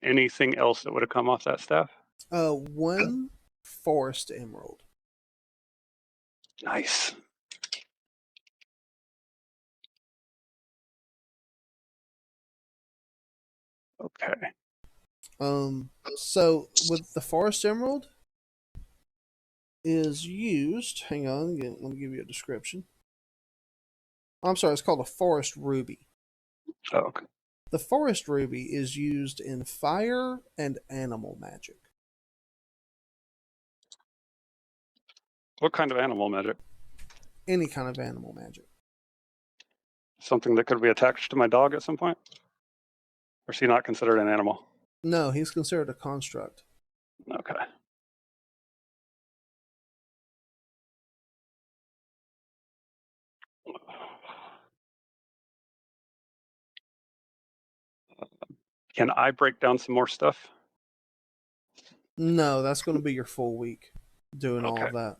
Anything else that would have come off that staff?
1 forest emerald.
Nice. Okay.
So with the forest emerald is used. Hang on, let me give you a description. I'm sorry, it's called a forest ruby.
Oh, okay.
The forest ruby is used in fire and animal magic.
What kind of animal magic?
Any kind of animal magic.
Something that could be attached to my dog at some point? Or is he not considered an animal?
No, he's considered a construct.
Okay. Can I break down some more stuff?
No, that's going to be your full week doing all
Okay.
of that.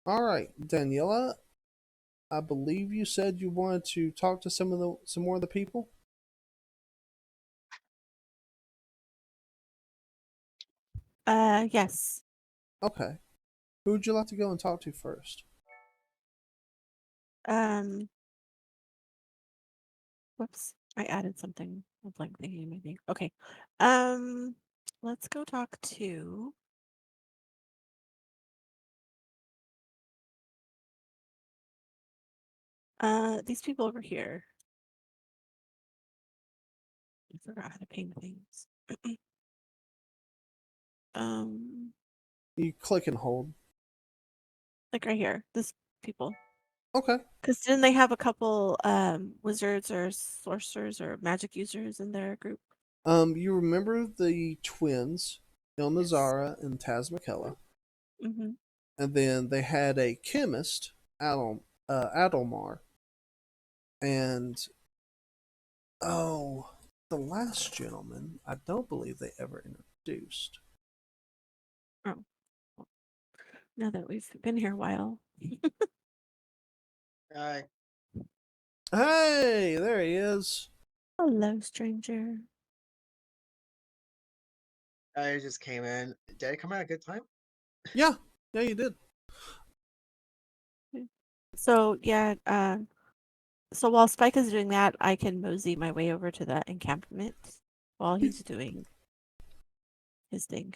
All right, Daniela, I believe you said you wanted to talk to some more of the people.
Yes.
Okay. Who would you like to go and talk to first?
Whoops. I added something. A blank thingy in my thing. Okay. Let's go talk to these people over here. I forgot how to ping things.
You click and hold.
Like right here. This people.
Okay.
Because didn't they have a couple wizards or sorcerers or magic users in their group?
You remember the twins, Ilnazara and Tazmikella,
Mm-hmm.
and then they had a chemist, Adelmar, and the last gentleman, I don't believe they ever introduced.
Oh. Well, now that we've been here a while.
Hi.
Hey, there he is.
Hello, stranger.
I just came in. Did I come at a good time?
Yeah, you did.
So yeah, so while Spike is doing that, I can mosey my way over to the encampment while he's doing his thing.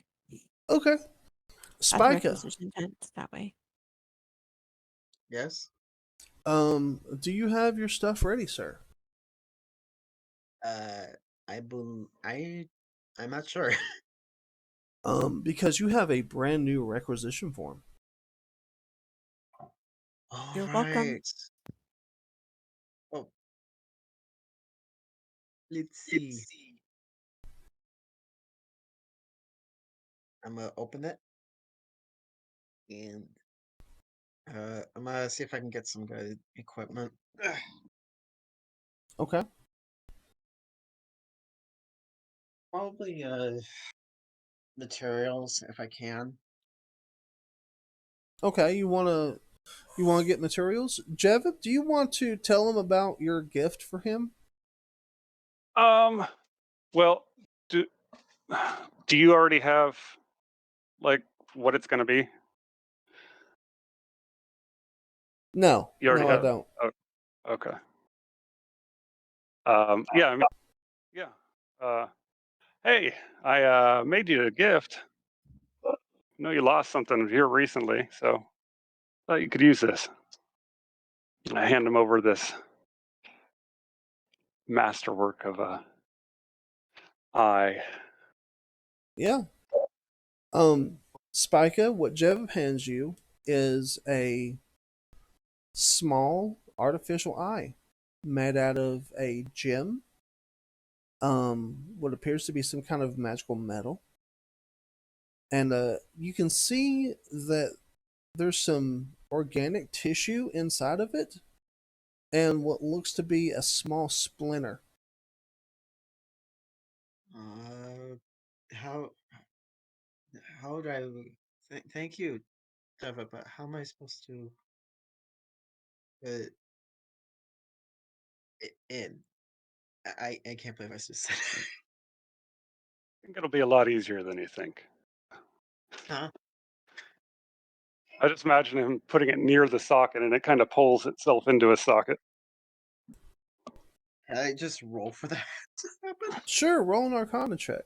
Okay.
Add
Spika,
requisition tent that way.
Yes.
do you have your stuff ready, sir?
I'm not sure.
Because you have a brand new requisition form.
All
You're welcome.
right. Oh. Let's see. I'm gonna open it. And I'm gonna see if I can get some good equipment.
Okay.
Probably materials if I can.
Okay, you wanna get materials? Jevip, do you want to tell him about your gift for him?
Well, do you already have like what it's going to be?
No,
You already
no, I
have.
don't.
Oh, okay. Yeah, I mean, yeah. Hey, I made you a gift. I know you lost something here recently, so thought you could use this. I hand him over this masterwork of a eye.
Yeah. Spica, what Jevip hands you is a small artificial eye made out of a gem, what appears to be some kind of magical metal. And you can see that there's some organic tissue inside of it and what looks to be a small splinter.
How do I thank you, Deva, but how am I supposed to in? I can't believe I just said it.
I think it'll be a lot easier than you think.
Huh?
I just imagine him putting it near the socket and it kind of pulls itself into a socket.
Can I just roll for that to happen?
Sure, roll an Arcana check.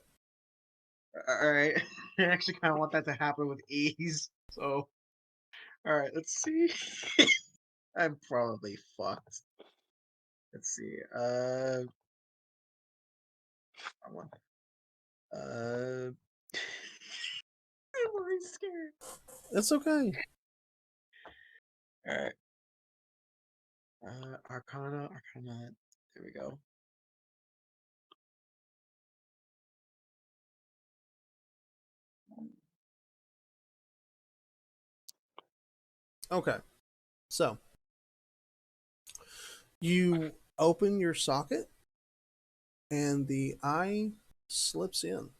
Alright. I actually kind of want that to happen with ease. So, alright, let's see. I'm probably fucked. Let's see. That one. I'm really scared.
It's okay.
Alright. Arcana. There we go.
Okay. So, you open your socket and the eye slips in.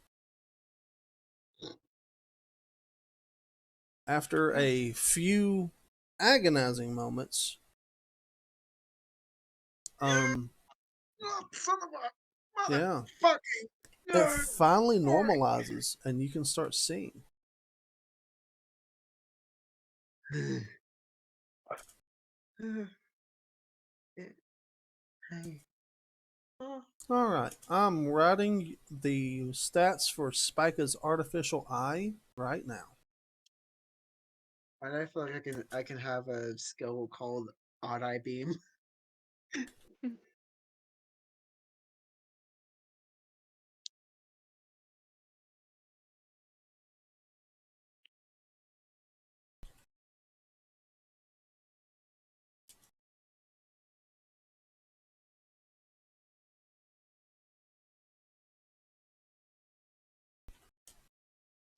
After a few agonizing moments,
Oh, son of a
yeah,
motherfucking
it finally normalizes and you can start seeing.
Hey. Oh.
All right, I'm writing the stats for Spika's artificial eye right now.
Why do I feel like I can have a skill called Odd Eye Beam?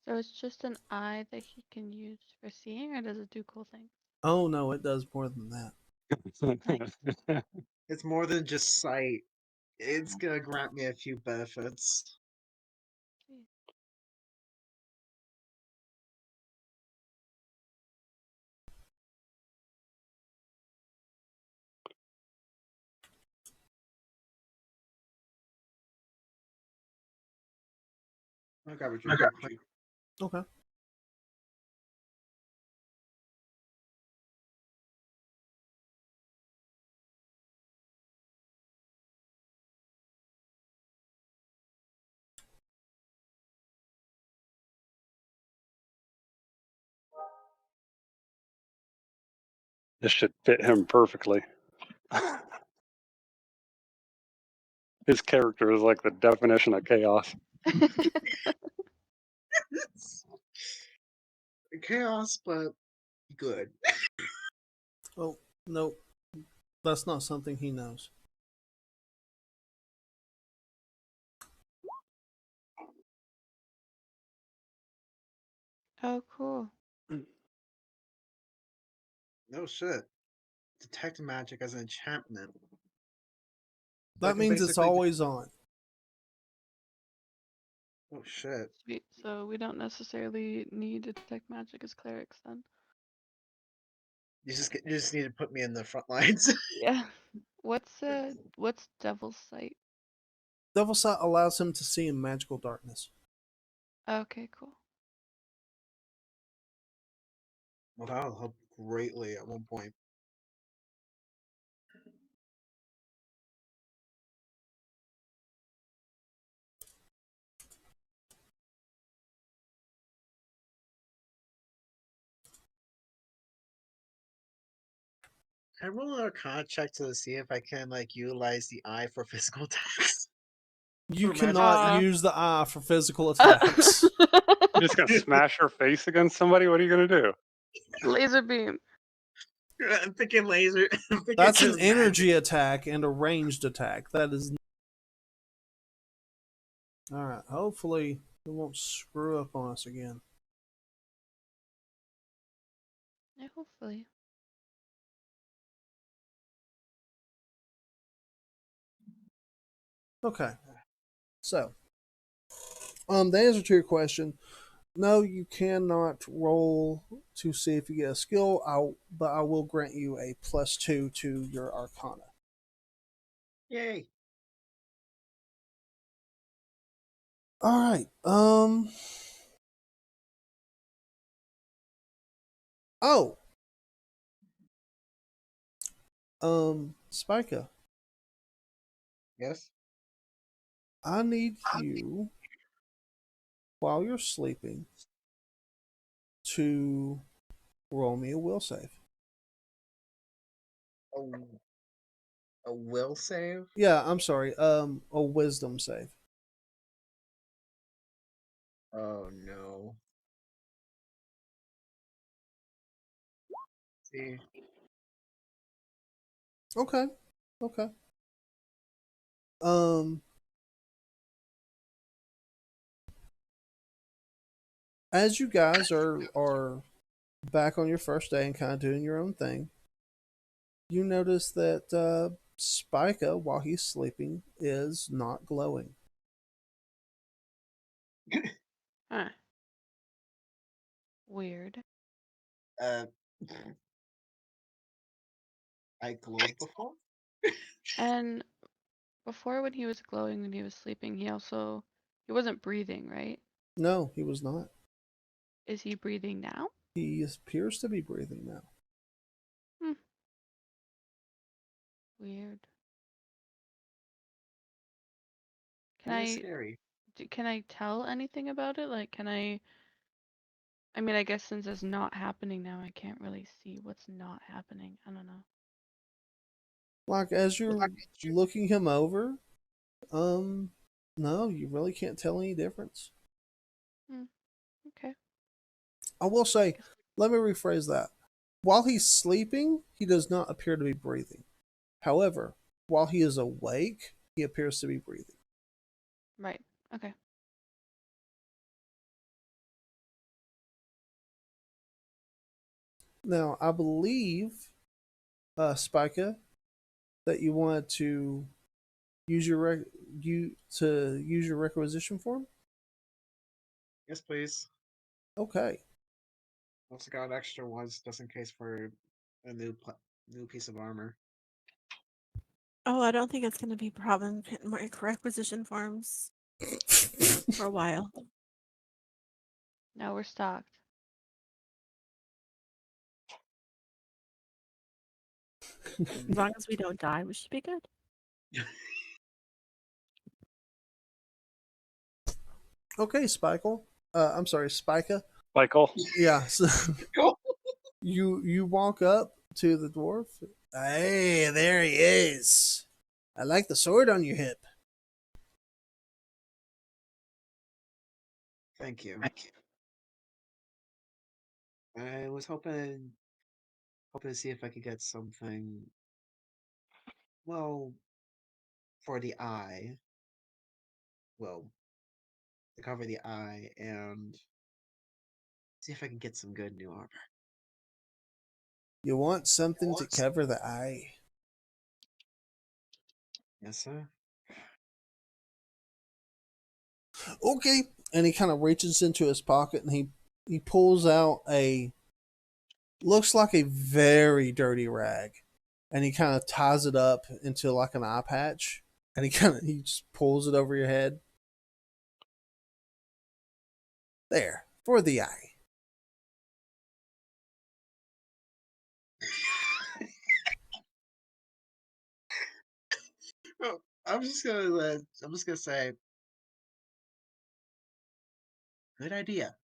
So it's just an eye that he can use for seeing, or does it do cool things?
Oh no, it does more than that.
It's more than just sight. It's gonna grant me a few benefits. I'll grab a drink real quick.
Okay.
This should fit him perfectly. His character is like the definition of chaos.
Chaos, but good.
Oh, no. That's not something he knows.
Oh, cool.
No shit. Detect magic as an enchantment.
That
can
means it's
basically
always on.
Oh shit.
Sweet. So we don't necessarily need to detect magic as clerics then.
You just need to put me in the front lines.
Yeah. What's Devil's Sight?
Devil Sight allows him to see in magical darkness.
Okay, cool.
Well, that'll help greatly at one point. Can I roll an Arcana check to see if I can like utilize the eye for physical attacks?
You
For magic.
cannot use the eye for physical attacks.
You're just gonna smash her face against somebody? What are you gonna do?
Laser beam.
I'm thinking laser. I'm thinking
That's an
just
energy attack and a ranged attack. That is. All right. Hopefully, it won't screw up on us again.
Yeah, hopefully.
Okay. So, the answer to your question, no, you cannot roll to see if you get a skill. But I will grant you a +2 to your Arcana.
Yay!
All right. Oh. Spica,
Yes.
I need you while you're sleeping to roll me a will save.
A will save.
Yeah, I'm sorry. A wisdom save.
Oh no. See.
Okay. Okay. Um, as you guys are back on your first day and kind of doing your own thing, you notice that Spica, while he's sleeping, is not glowing.
Huh. Weird.
Uh, I glowed before.
And before when he was glowing when he was sleeping, he wasn't breathing, right?
No, he was not.
Is he breathing now?
He appears to be breathing now.
Hmm. Weird. Can
That is
I
scary.
can I tell anything about it? Like, I mean, I guess since it's not happening now, I can't really see what's not happening. I don't know.
Like as you're looking him over, no, you really can't tell any difference.
Okay.
I will say, let me rephrase that. While he's sleeping, he does not appear to be breathing. However, while he is awake, he appears to be breathing.
Right. Okay.
Now, I believe, Spica, that you wanted to use your requisition form.
Yes, please.
Okay.
Also got extra ones just in case for a new piece of armor.
Oh, I don't think it's going to be a problem getting my requisition forms for a while.
Now we're stocked.
As long as we don't die, we should be good.
Okay, Spikel. I'm sorry, Spica.
Michael.
Yeah. So you walk up to the dwarf. Hey, there he is. I like the sword on your hip.
Thank you. I was hoping to see if I could get something. Well, for the eye. Well, to cover the eye and see if I can get some good new armor.
You want something to cover the eye?
Yes, sir.
Okay. And he kind of reaches into his pocket and he pulls out looks like a very dirty rag, and he kind of ties it up into like an eye patch, and he just pulls it over your head. There, for the eye.
Well, I'm just gonna say, good idea.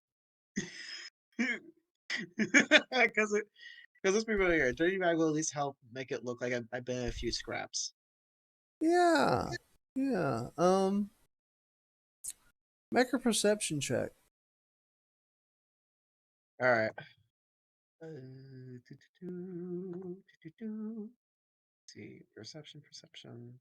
Because let's be real here, dirty rag will at least help make it look like I've been in a few scraps.
Yeah. Yeah. Make a perception check.
All right. See, perception.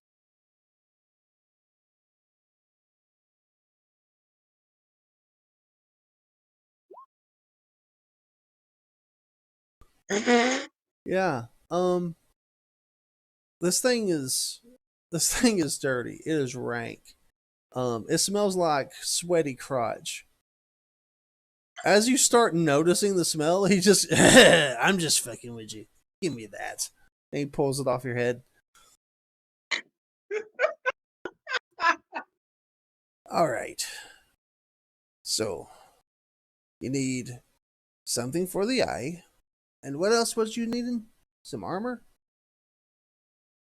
Yeah. This thing is dirty. It is rank. It smells like sweaty crotch. As you start noticing the smell, he just I'm just fucking with you. Give me that. And he pulls it off your head. All right. So, you need something for the eye. And what else was you needing? Some armor?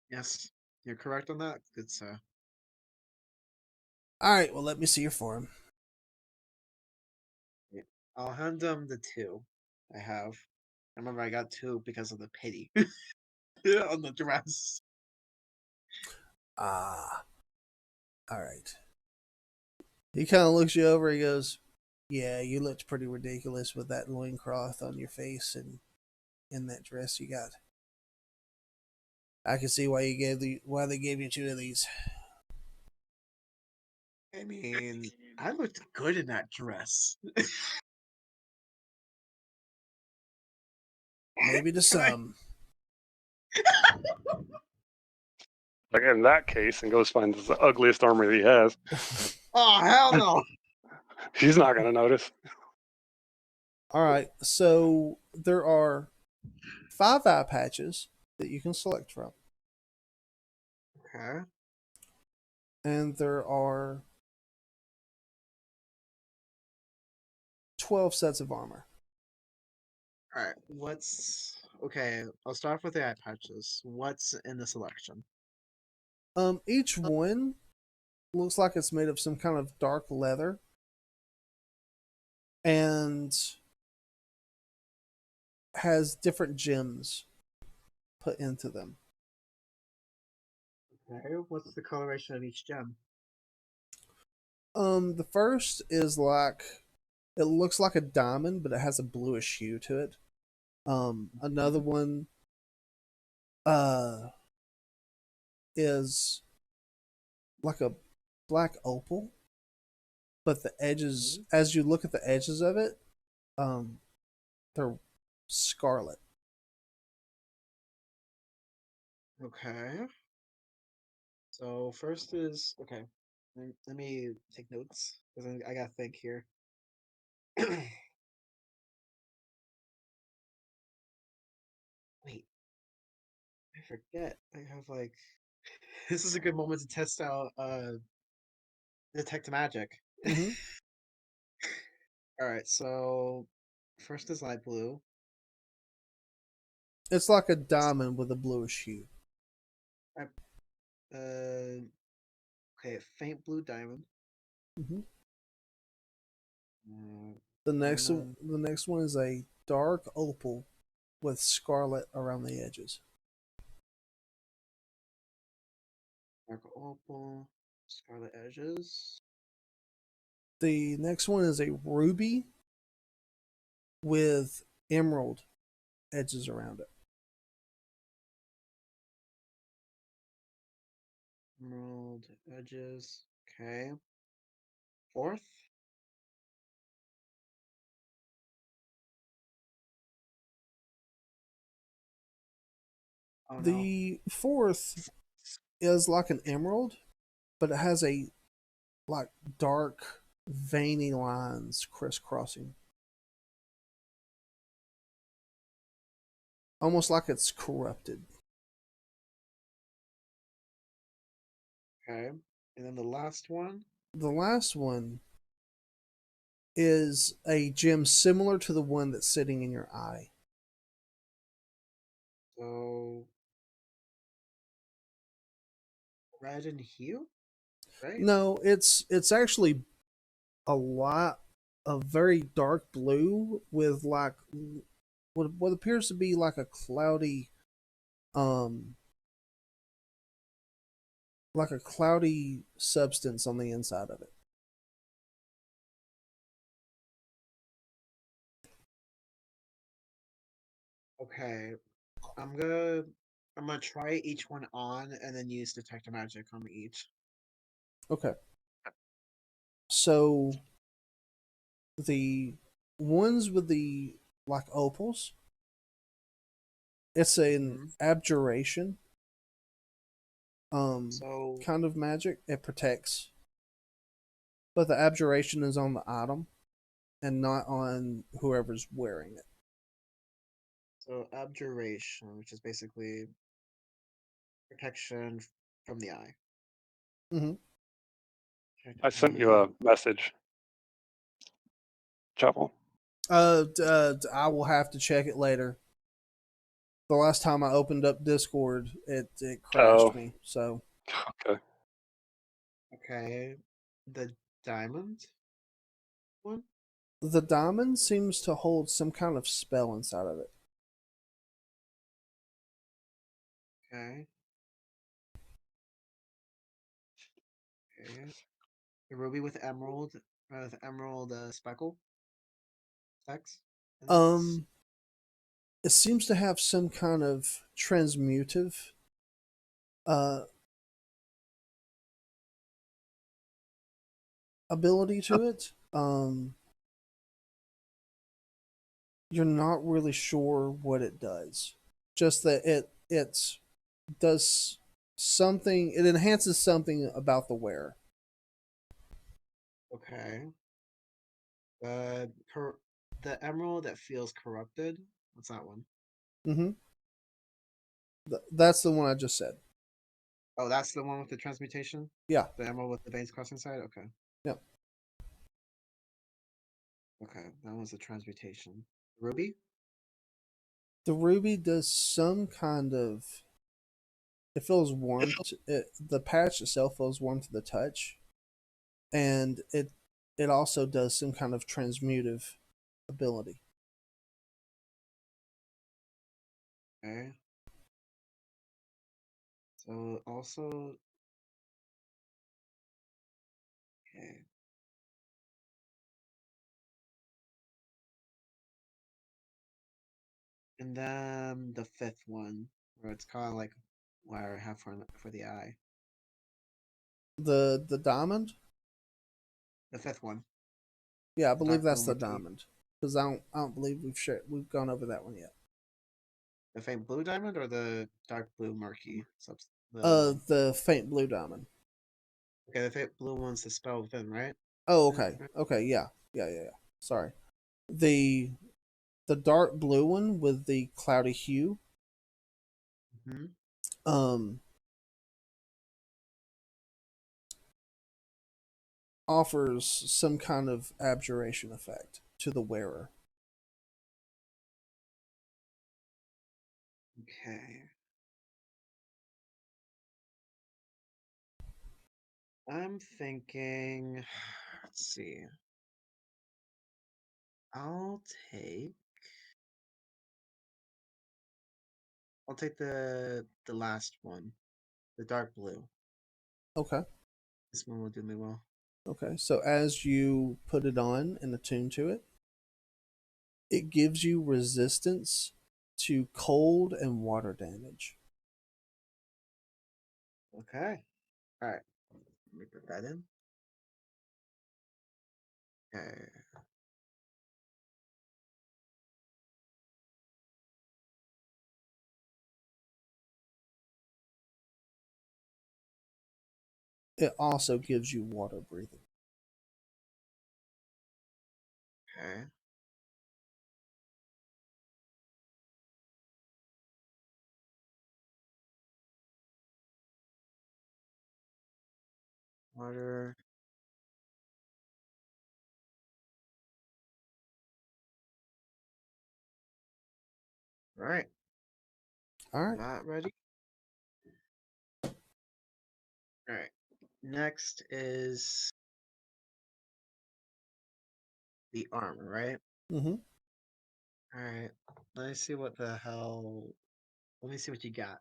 Yes, you're correct on that. Good sir.
All right, well, let me see your form.
I'll hand him the 2 I have. Remember, I got 2 because of the pity on the dress.
Ah, all right. He kind of looks you over. He goes, "Yeah, you looked pretty ridiculous with that loincloth on your face and in that dress you got. I can see why why they gave you 2 of these.
I mean, I looked good in that dress.
Maybe to
Can I-
some."
Like in that case, and goes finds the ugliest armor he has.
Oh hell no!
She's not gonna notice.
All right, so there are 5 eye patches that you can select from,
Okay.
and there are 12 sets of armor.
All right. What's okay? I'll start with the eye patches. What's in the selection?
Each one looks like it's made of some kind of dark leather, and has different gems put into them.
Okay. What's the coloration of each gem?
The first is like, it looks like a diamond, but it has a bluish hue to it. Another one uh is like a black opal, but the edges, as you look at the edges of it, they're scarlet.
Okay. So first is okay. Let me take notes because I gotta think here. Wait, I forget. I have like this is a good moment to test out detect magic.
Mm-hmm.
All right, so first is light blue.
It's like a diamond with a bluish hue.
Uh, okay, faint blue diamond.
Mm-hmm.
Uh,
The next
then
the next one is a dark opal with scarlet around the edges.
dark opal, scarlet edges.
The next one is a ruby with emerald edges around it.
Emerald edges. Okay. Fourth. Oh no.
The fourth is like an emerald, but it has a like dark veiny lines crisscrossing. Almost like it's corrupted.
Okay. And then the last one.
The last one is a gem similar to the one that's sitting in your eye.
So red and hue, right?
No, it's actually a very dark blue with what appears to be like a cloudy um like a cloudy substance on the inside of it.
Okay. I'm gonna try each one on and then use detector magic on each.
Okay. So the ones with the like opals, it's an
Mhm.
abjuration
So
kind of magic. It protects. But the abjuration is on the item and not on whoever's wearing it.
abjuration, which is basically protection from the eye.
Mm-hmm.
I sent you a message, Chapel.
I will have to check it later. The last time I opened up Discord, it crashed
Oh,
me. So
okay.
Okay. The diamond one?
the diamond seems to hold some kind of spell inside of it.
Okay. Okay. The ruby with emerald speckle specs. in it?
It seems to have some kind of transmutive uh ability to it. You're not really sure what it does. Just that it does something. It enhances something about the wearer.
Okay. The the emerald that feels corrupted. What's that one?
Mm-hmm. That's the one I just said.
Oh, that's the one with the transmutation.
Yeah.
The emerald with the veins crossing side. Okay.
Yep.
Okay, that was the transmutation. Ruby.
The ruby does some kind of. It feels warm. The patch itself feels warm to the touch, and it also does some kind of transmutive ability.
Okay. So also. Okay. And then the fifth one, where it's kind of like wire half for the eye.
The diamond.
The fifth one,
Yeah, I believe
dark blue
that's the
marquee.
diamond. Because I don't believe we've gone over that one yet.
The faint blue diamond or the dark blue marquee subs. The
The faint blue diamond.
okay, the faint blue one's the spell within, right?
Oh,
Yeah,
okay,
right.
okay, yeah. Sorry. The the dark blue one with the cloudy hue.
Mm-hmm.
Um, offers some kind of abjuration effect to the wearer.
Okay. I'm thinking. Let's see. I'll take. I'll take the last one, the dark blue.
Okay.
This one will do me well.
Okay. So as you put it on and attune to it, it gives you resistance to cold and water damage.
Okay. All right. Let me put that in. Okay.
It also gives you water breathing.
Okay. Water. All right.
All right.
That ready? All right. Next is the armor, right?
Mm-hmm.
All right. Let me see what the hell. Let me see what you got.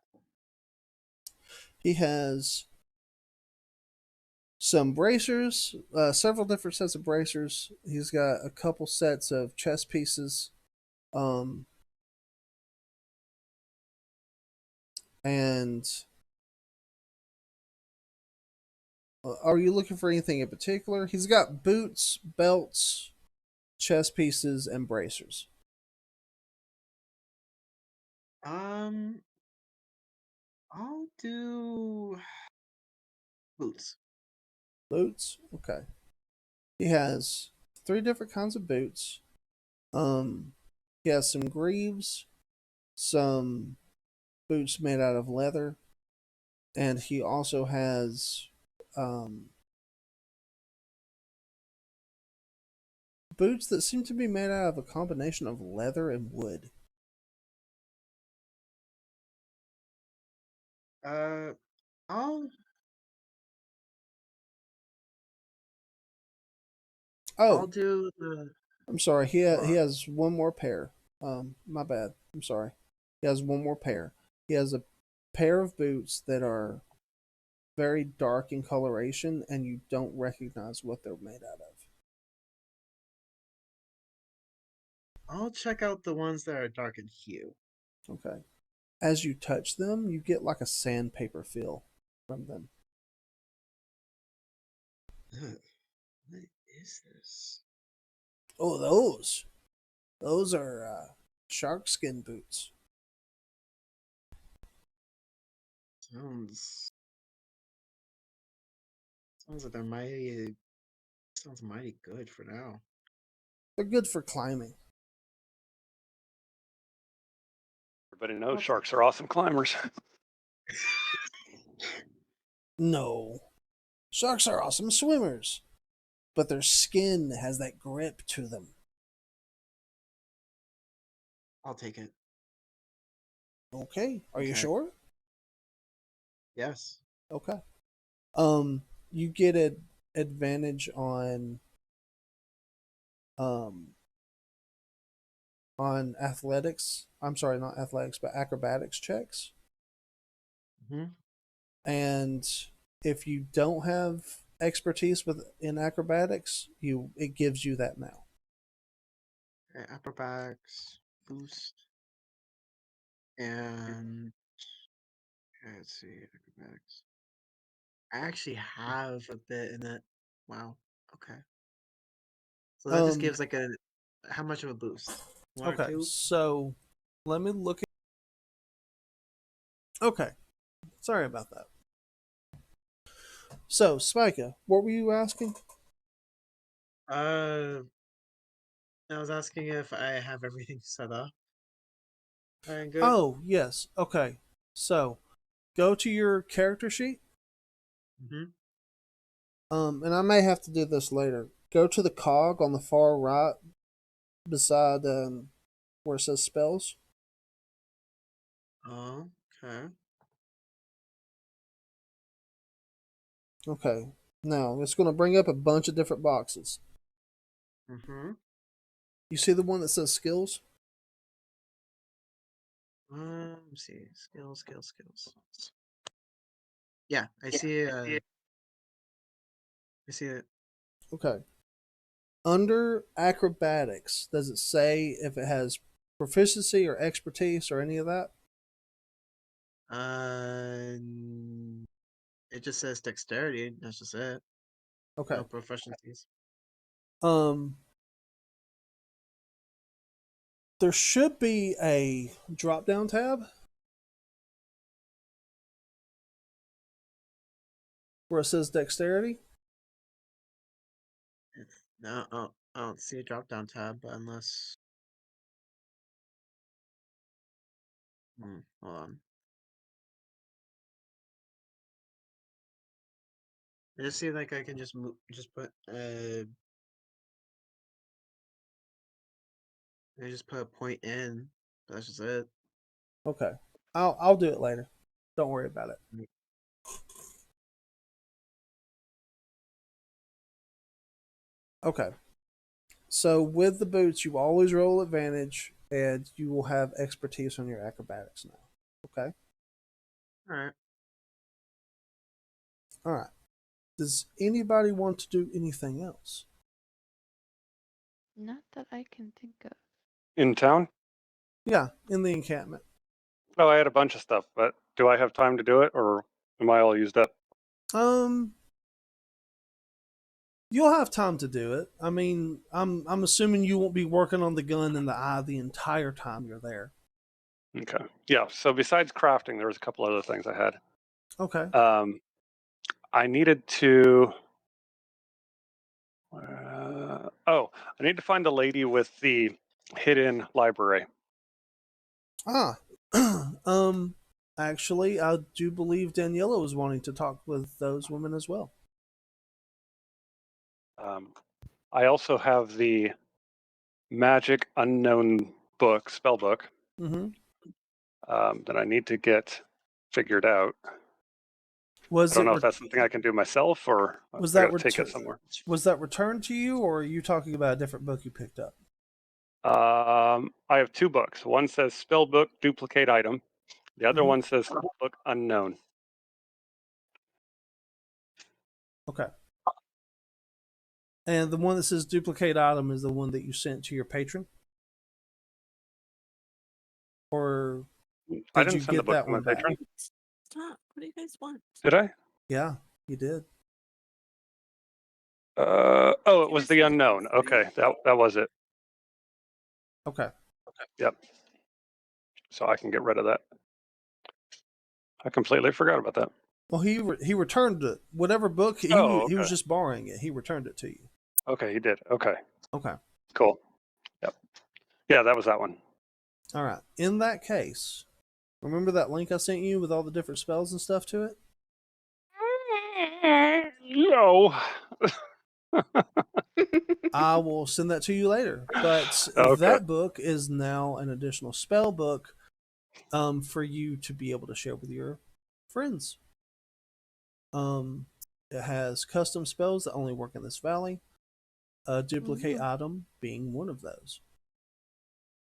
He has some bracers, several different sets of bracers. He's got a couple sets of chest pieces. Um, And are you looking for anything in particular? He's got boots, belts, chest pieces, and bracers.
I'll do boots.
Boots? Okay. He has 3 different kinds of boots. He has some greaves, some boots made out of leather, and he also has boots that seem to be made out of a combination of leather and wood.
I'll
Oh,
do the.
I'm sorry. He
Hold on.
has one more pair. My bad. I'm sorry. He has one more pair. He has a pair of boots that are very dark in coloration, and you don't recognize what they're made out of.
I'll check out the ones that are dark in hue.
Okay. As you touch them, you get like a sandpaper feel from them.
Ugh, what is this?
Oh, those. Those are shark skin boots.
Sounds like they're mighty. Sounds mighty good for now.
They're good for climbing.
Everybody knows
Okay.
sharks are awesome climbers.
No. Sharks are awesome swimmers, but their skin has that grip to them.
I'll take it.
Okay. Are you
Okay.
sure?
Yes.
Okay. You get an advantage on athletics. I'm sorry, not athletics, but acrobatics checks.
Mm-hmm.
And if you don't have expertise in acrobatics, it gives you that now.
Okay, acrobatics boost. And okay, let's see, acrobatics. I actually have a bit in it. Wow. Okay. So that just gives like a how much of a boost? One or
Okay,
two?
so let me look at. Okay, sorry about that. So, Spika, what were you asking?
I was asking if I have everything set up. Alright, good.
Oh, yes. Okay. So, go to your character sheet.
Mm-hmm.
And I may have to do this later. Go to the cog on the far right beside where it says spells.
Oh, okay.
Okay. Now, it's going to bring up a bunch of different boxes.
Mm-hmm.
You see the one that says skills?
Let's see. Skills. Yeah, I see I see it.
Okay. Under acrobatics, does it say if it has proficiency or expertise or any of that?
It just says dexterity. That's just it.
Okay.
No proficiencies.
Um, there should be a drop down tab where it says dexterity.
No, I don't see a drop down tab, but unless. Hold on. I just see like I can just just put I just put a point in. That's just it.
Okay. I'll do it later. Don't worry about it. Okay. So with the boots, you always roll advantage, and you will have expertise on your acrobatics now. Okay.
All right.
All right. Does anybody want to do anything else?
Not that I can think of.
In town?
Yeah, in the encampment.
Oh, I had a bunch of stuff, but do I have time to do it, or am I all used up?
You'll have time to do it. I mean, I'm assuming you won't be working on the gun in the eye the entire time you're there.
Okay. Yeah. So besides crafting, there was a couple other things I had.
Okay.
I needed to. I need to find the lady with the hidden library.
Actually, I do believe Daniela was wanting to talk with those women as well.
I also have the magic unknown book, spell book,
Mm-hmm.
that I need to get figured out. I
Was
don't
it
know
re-
if that's something I can do myself, or
was
I
that
gotta take
retur-
it somewhere.
was that returned to you, or are you talking about a different book you picked up?
I have two books. One says spell book duplicate item. The other
Mhm.
one says spell book unknown.
Okay. And the one that says duplicate item is the one that you sent to your patron? Or
I
did
didn't
you
send the
get
book
that
to my
one back?
patron.
Stop. What do you guys want?
Did I?
Yeah, you did.
Oh, it was the unknown. Okay, that was it.
Okay.
Yep. So I can get rid of that. I completely forgot about that.
Well, he returned it. Whatever book he
Oh,
was
okay.
just borrowing it. He returned it to you.
Okay, he did. Okay,
Okay.
cool. Yep. Yeah, that was that one.
All right. In that case, remember that link I sent you with all the different spells and stuff to it?
No.
I will send that to you later. But
Okay.
that book is now an additional spell book for you to be able to share with your friends. It has custom spells that only work in this valley. A duplicate item being one of those.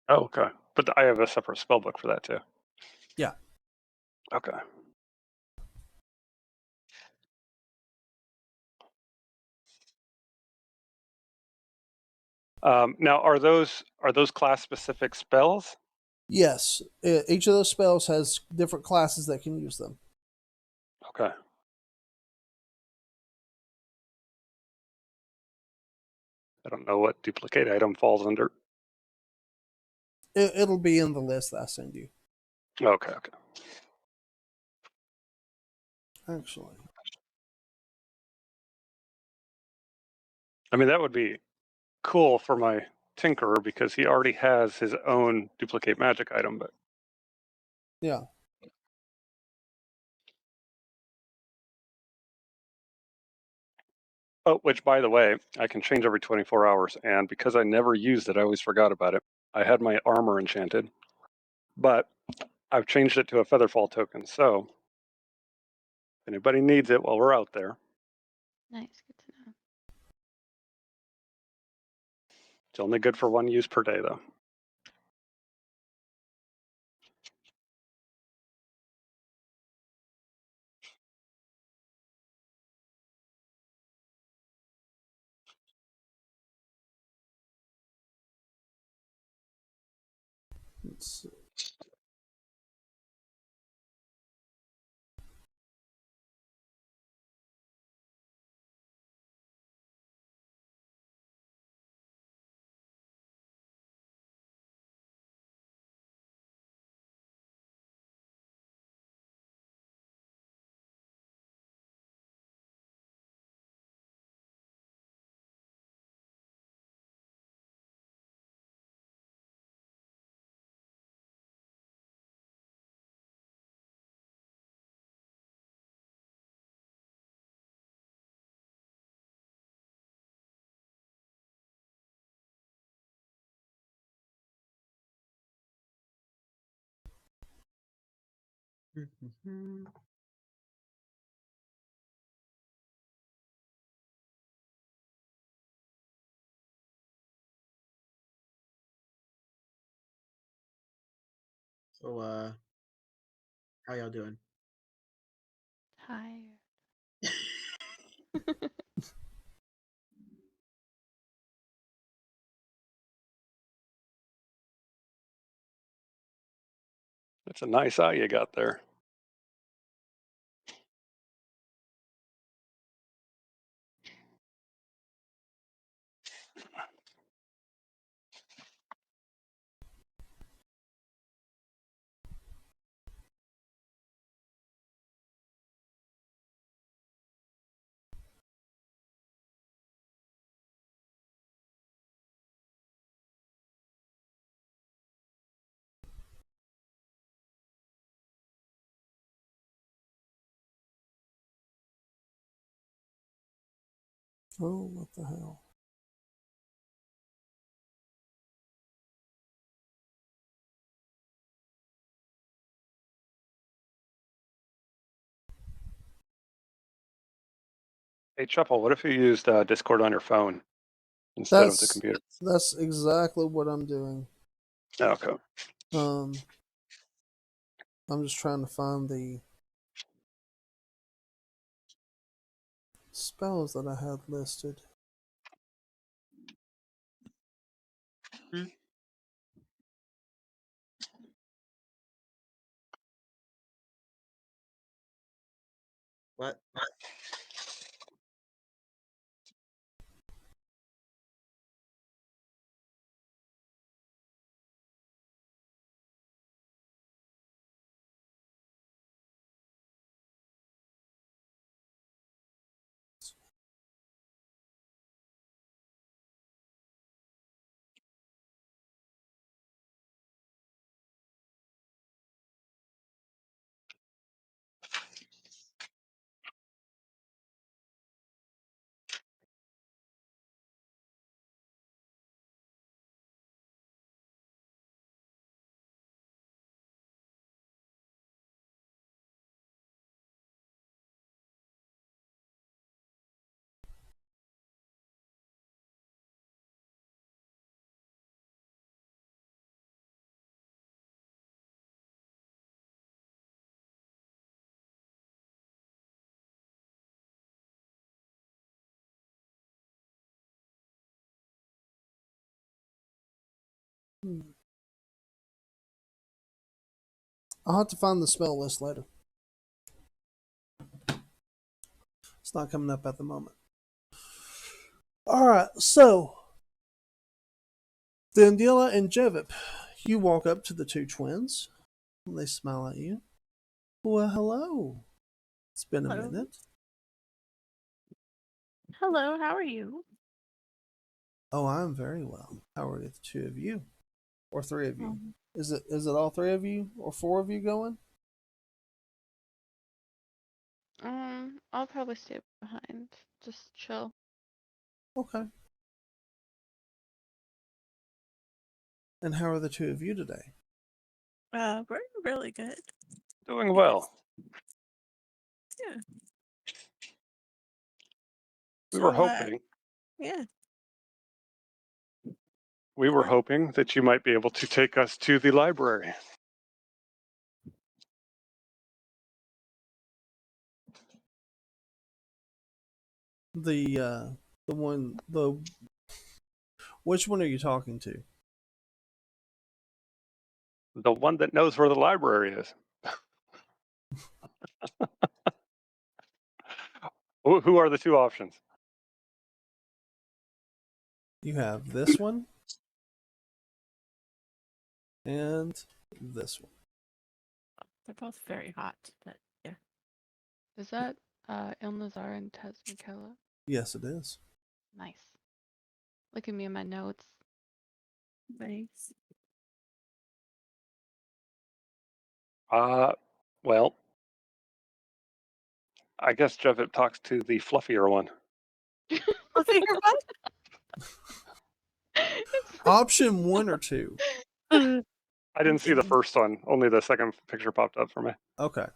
Oh, okay. But I have a separate spell book for that too.
Yeah.
Okay. Now, are those class specific spells?
Yes. Each of those spells has different classes that can use them.
Okay. I don't know what duplicate item falls under.
It'll be in the list that I send you.
Okay. Okay.
Actually.
I mean, that would be cool for my tinkerer because he already has his own duplicate magic item, but
Yeah.
oh, which by the way, I can change every 24 hours, and because I never used it, I always forgot about it. I had my armor enchanted, but I've changed it to a Featherfall token, so if anybody needs it while we're out there,
Nice, good to know.
it's only good for one use per day, though.
Let's see.
So, how y'all doing?
Tired.
That's a nice eye you got there.
Oh, what the hell?
Hey, Chuckle, what if you used Discord on your phone instead of the
That's
computer?
that's exactly what I'm doing.
Okay.
Um, I'm just trying to find the spells that I had listed.
What?
I'll have to find the spell list later. It's not coming up at the moment. All right, so Dandela and Jevip, you walk up to the two twins. They smile at you. Well, hello. It's been a
Hello.
minute.
Hello, how are you?
Oh, I'm very well. How are the two of you? Or three of you?
Um,
Is it all three of you or four of you going?
I'll probably stay behind. Just chill.
Okay. And how are the two of you today?
we're really good.
Doing well.
Yeah.
We were
So,
hoping.
yeah.
We were
Yeah.
hoping that you might be able to take us to the library.
The which one are you talking to?
The one that knows where the library is. Who are the two options?
You have this one and this one.
They're both very hot, but yeah.
Is that Ilnazar and Tez Mikella?
Yes, it is.
Nice. Look at me in my notes.
Nice.
Well, I guess Jevip talks to the fluffier one.
I'll take your
Option 1 or 2.
butt.
I didn't see the first one. Only the second picture popped up for me.
Okay.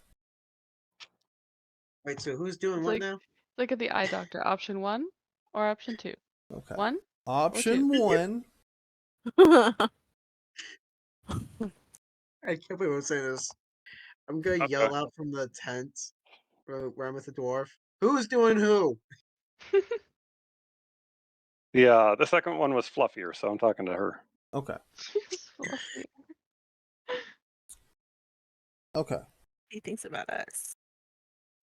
Wait, so who's doing
It's
what
like,
now?
look at the eye doctor. Option 1 or option 2?
Okay.
1?
Option 1.
I can't believe I'm saying this. I'm gonna
Okay.
yell out from the tent where I'm with the dwarf. Who's doing who?
The second one was fluffier, so I'm talking to her.
Okay.
She's fluffy.
Okay.
He thinks about us.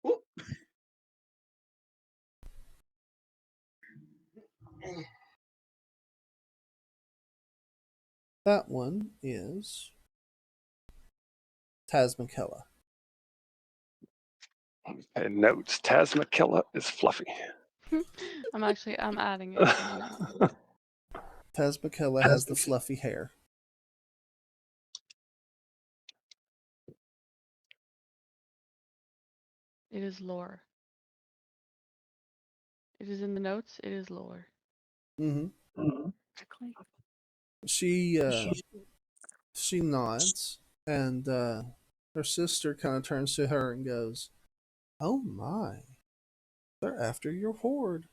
Whoop.
That one is Tasmakella.
Okay, notes. Tasmakilla is fluffy.
I'm adding it to my notes.
Tasmakella has the fluffy hair.
It is lore. It is in the notes. It is lore.
Mm-hmm.
Exactly.
She nods, and her sister kind of turns to her and goes, "Oh my, they're after your hoard."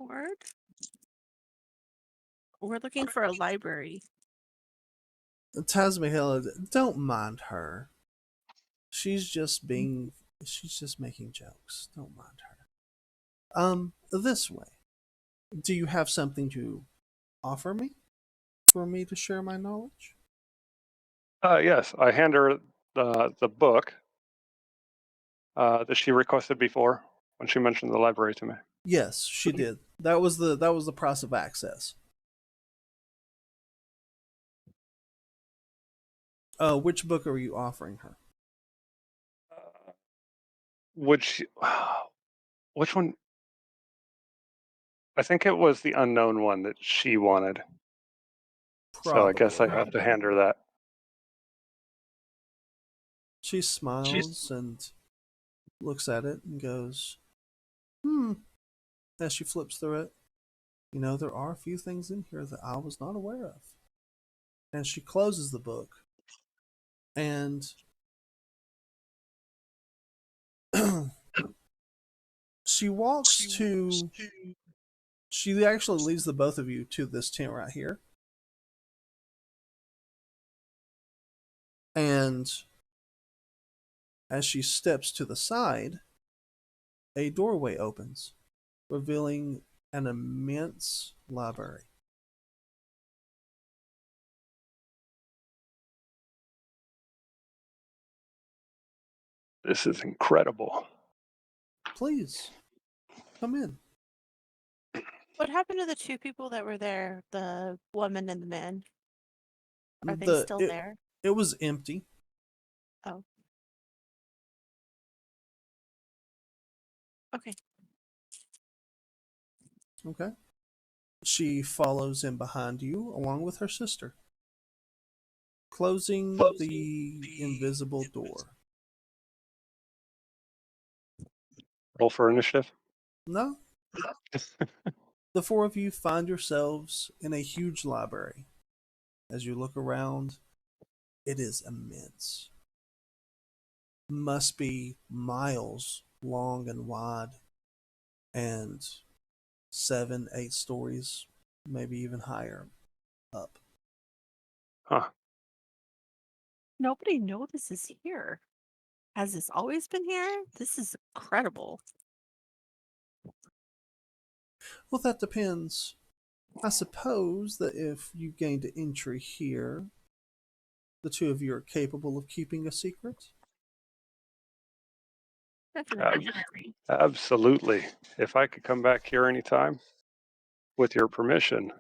Word. We're looking for a library.
Tazmihilla, don't mind her. She's just making jokes. Don't mind her. This way. Do you have something to offer me for me to share my knowledge?
Yes, I hand her the book that she requested before when she mentioned the library to me.
Yes, she did. That was the price of access. Which book are you offering her?
Which one? I think it was the unknown one that she wanted. So I guess I
Probably.
have to hand her that.
She smiles and looks at it and goes, as she flips through it. You know, there are a few things in here that I was not aware of. And she closes the book. And she walks to. She actually leads the both of you to this tent right here. And as she steps to the side, a doorway opens, revealing an immense library.
This is incredible.
Please, come in.
What happened to the two people that were there? The woman and the man? Are they still there?
It was empty.
Oh. Okay.
Okay. She follows in behind you along with her sister, closing the invisible door.
Roll for initiative.
No, the four of you find yourselves in a huge library. As you look around, it is immense. Must be miles long and wide, and 7, 8 stories, maybe even higher up.
Huh.
Nobody notices here. Has this always been here? This is incredible.
Well, that depends. I suppose that if you gained entry here, the two of you are capable of keeping a secret.
Definitely.
Absolutely. If I could come back here anytime, with your permission,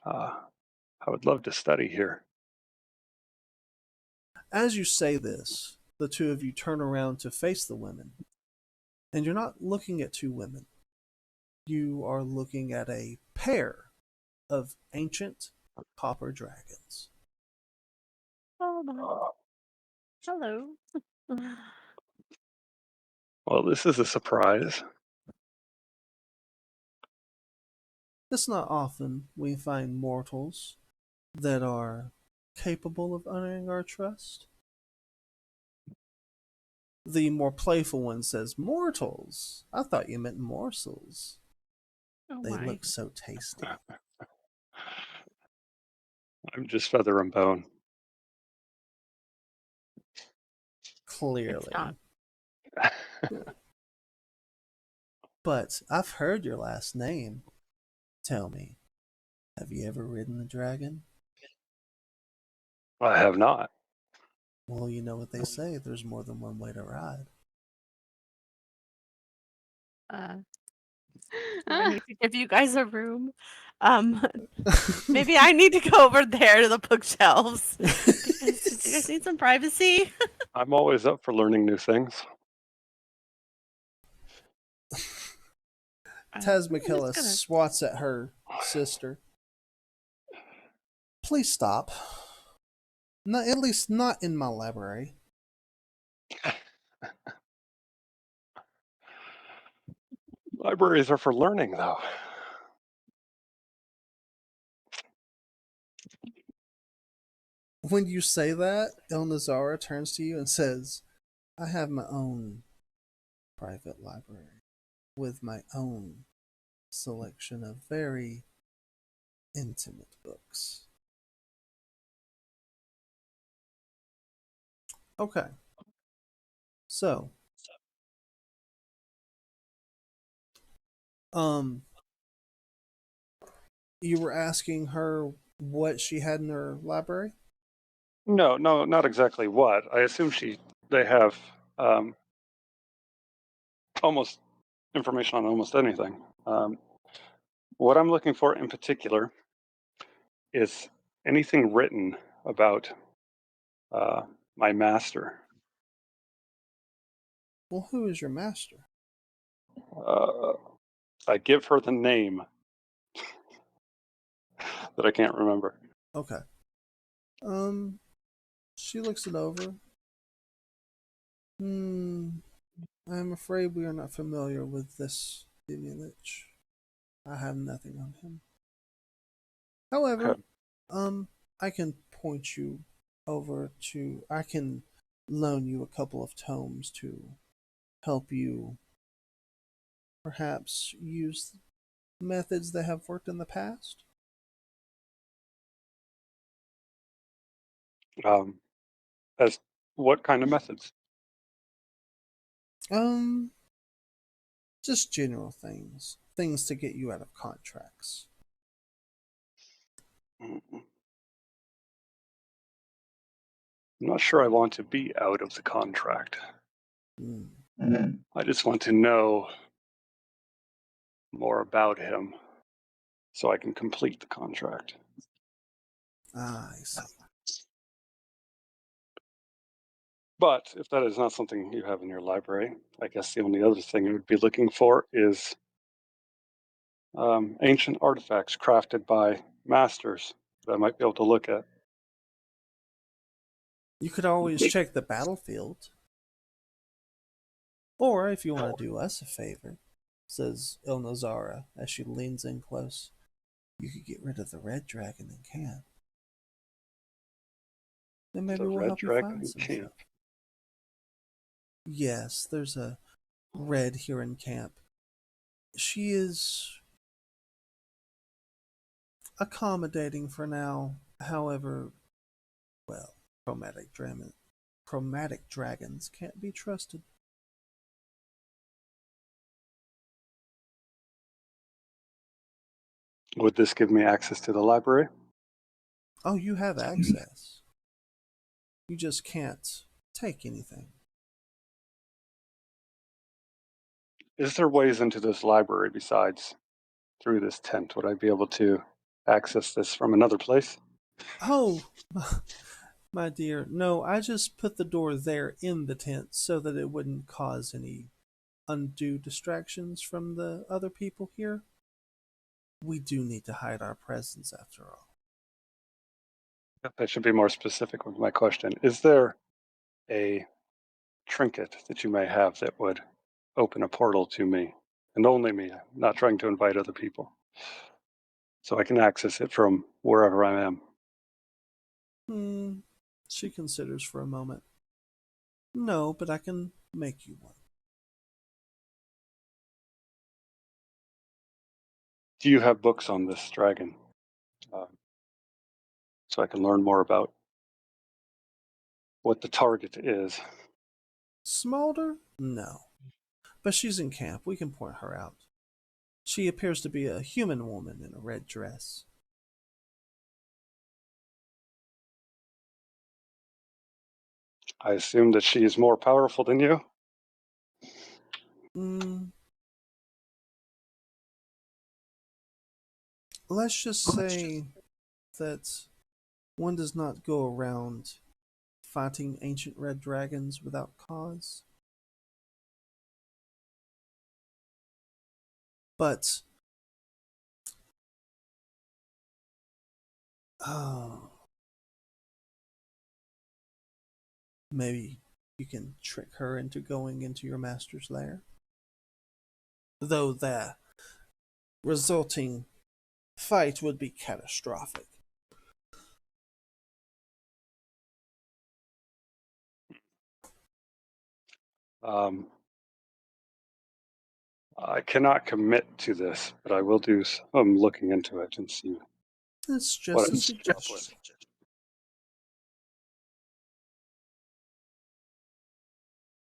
I would love to study here.
As you say this, the two of you turn around to face the women. And you're not looking at two women. You are looking at a pair of ancient copper dragons.
Oh my. Hello.
Well, this is a surprise.
It's not often we find mortals that are capable of earning our trust. The more playful one says, "Mortals? I thought you meant morsels.
Oh
They
my.
look so tasty."
I'm just feather and bone.
Clearly.
not.
But I've heard your last name. Tell me, have you ever ridden the dragon?
I have not.
Well, you know what they say, there's more than one way to ride.
Do I need to give you guys a room? Maybe I need to go over there to the bookshelves. Because do you guys need some privacy?
I'm always up for learning new things.
Tazmikilla swats at her sister. Please stop. Not at least not in my library.
Libraries are for learning, though.
When you say that, El Nazara turns to you and says, I have my own private library with my own selection of very intimate books. Okay. So, um, you were asking her what she had in her library?
No, not exactly what. I assume they have almost information on almost anything. What I'm looking for in particular is anything written about my master.
Well, who is your master?
I give her the name that I can't remember.
Okay. She looks it over. I'm afraid we are not familiar with this Dimulich. I have nothing on him. However,
Okay.
I can point you over to. I can loan you a couple of tomes to help you perhaps use methods that have worked in the past.
As what kind of methods?
Um, just general things. Things to get you out of contracts.
I'm not sure I want to be out of the contract.
Hmm.
I just want to know more about him so I can complete the contract.
Ah, I see.
But if that is not something you have in your library, I guess the only other thing you would be looking for is ancient artifacts crafted by masters that I might be able to look at.
You could always check the battlefield. Or if you want to do us a favor, says Il Nazara as she leans in close, you could get rid of the red dragon in camp. Then maybe
The
we'll
Red
help you
Dragon
find some
camp.
stuff. Yes, there's a red here in camp. She is accommodating for now. However, well, chromatic dragons can't be trusted.
Would this give me access to the library?
Oh, you have access. You just can't take anything.
Is there ways into this library besides through this tent? Would I be able to access this from another place?
Oh, my dear, no, I just put the door there in the tent so that it wouldn't cause any undue distractions from the other people here. We do need to hide our presence after all.
I should be more specific with my question. Is there a trinket that you may have that would open a portal to me and only me? I'm not trying to invite other people. So I can access it from wherever I am.
She considers for a moment. No, but I can make you one.
Do you have books on this dragon? So I can learn more about what the target is.
Smolder? No. But she's in camp. We can point her out. She appears to be a human woman in a red dress.
I assume that she is more powerful than you.
Let's just say that one does not go around fighting ancient red dragons without cause. But oh, maybe you can trick her into going into your master's lair. Though the resulting fight would be catastrophic.
I cannot commit to this, but I will do some looking into it and see
It's
what
just
I
a
can come up
suggestion.
with.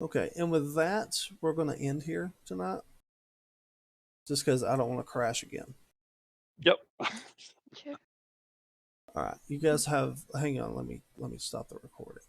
Okay, and with that, we're going to end here tonight. Just because I don't want to crash again.
Yep.
Sure.
All right, you guys have. Hang on, let me stop the recording.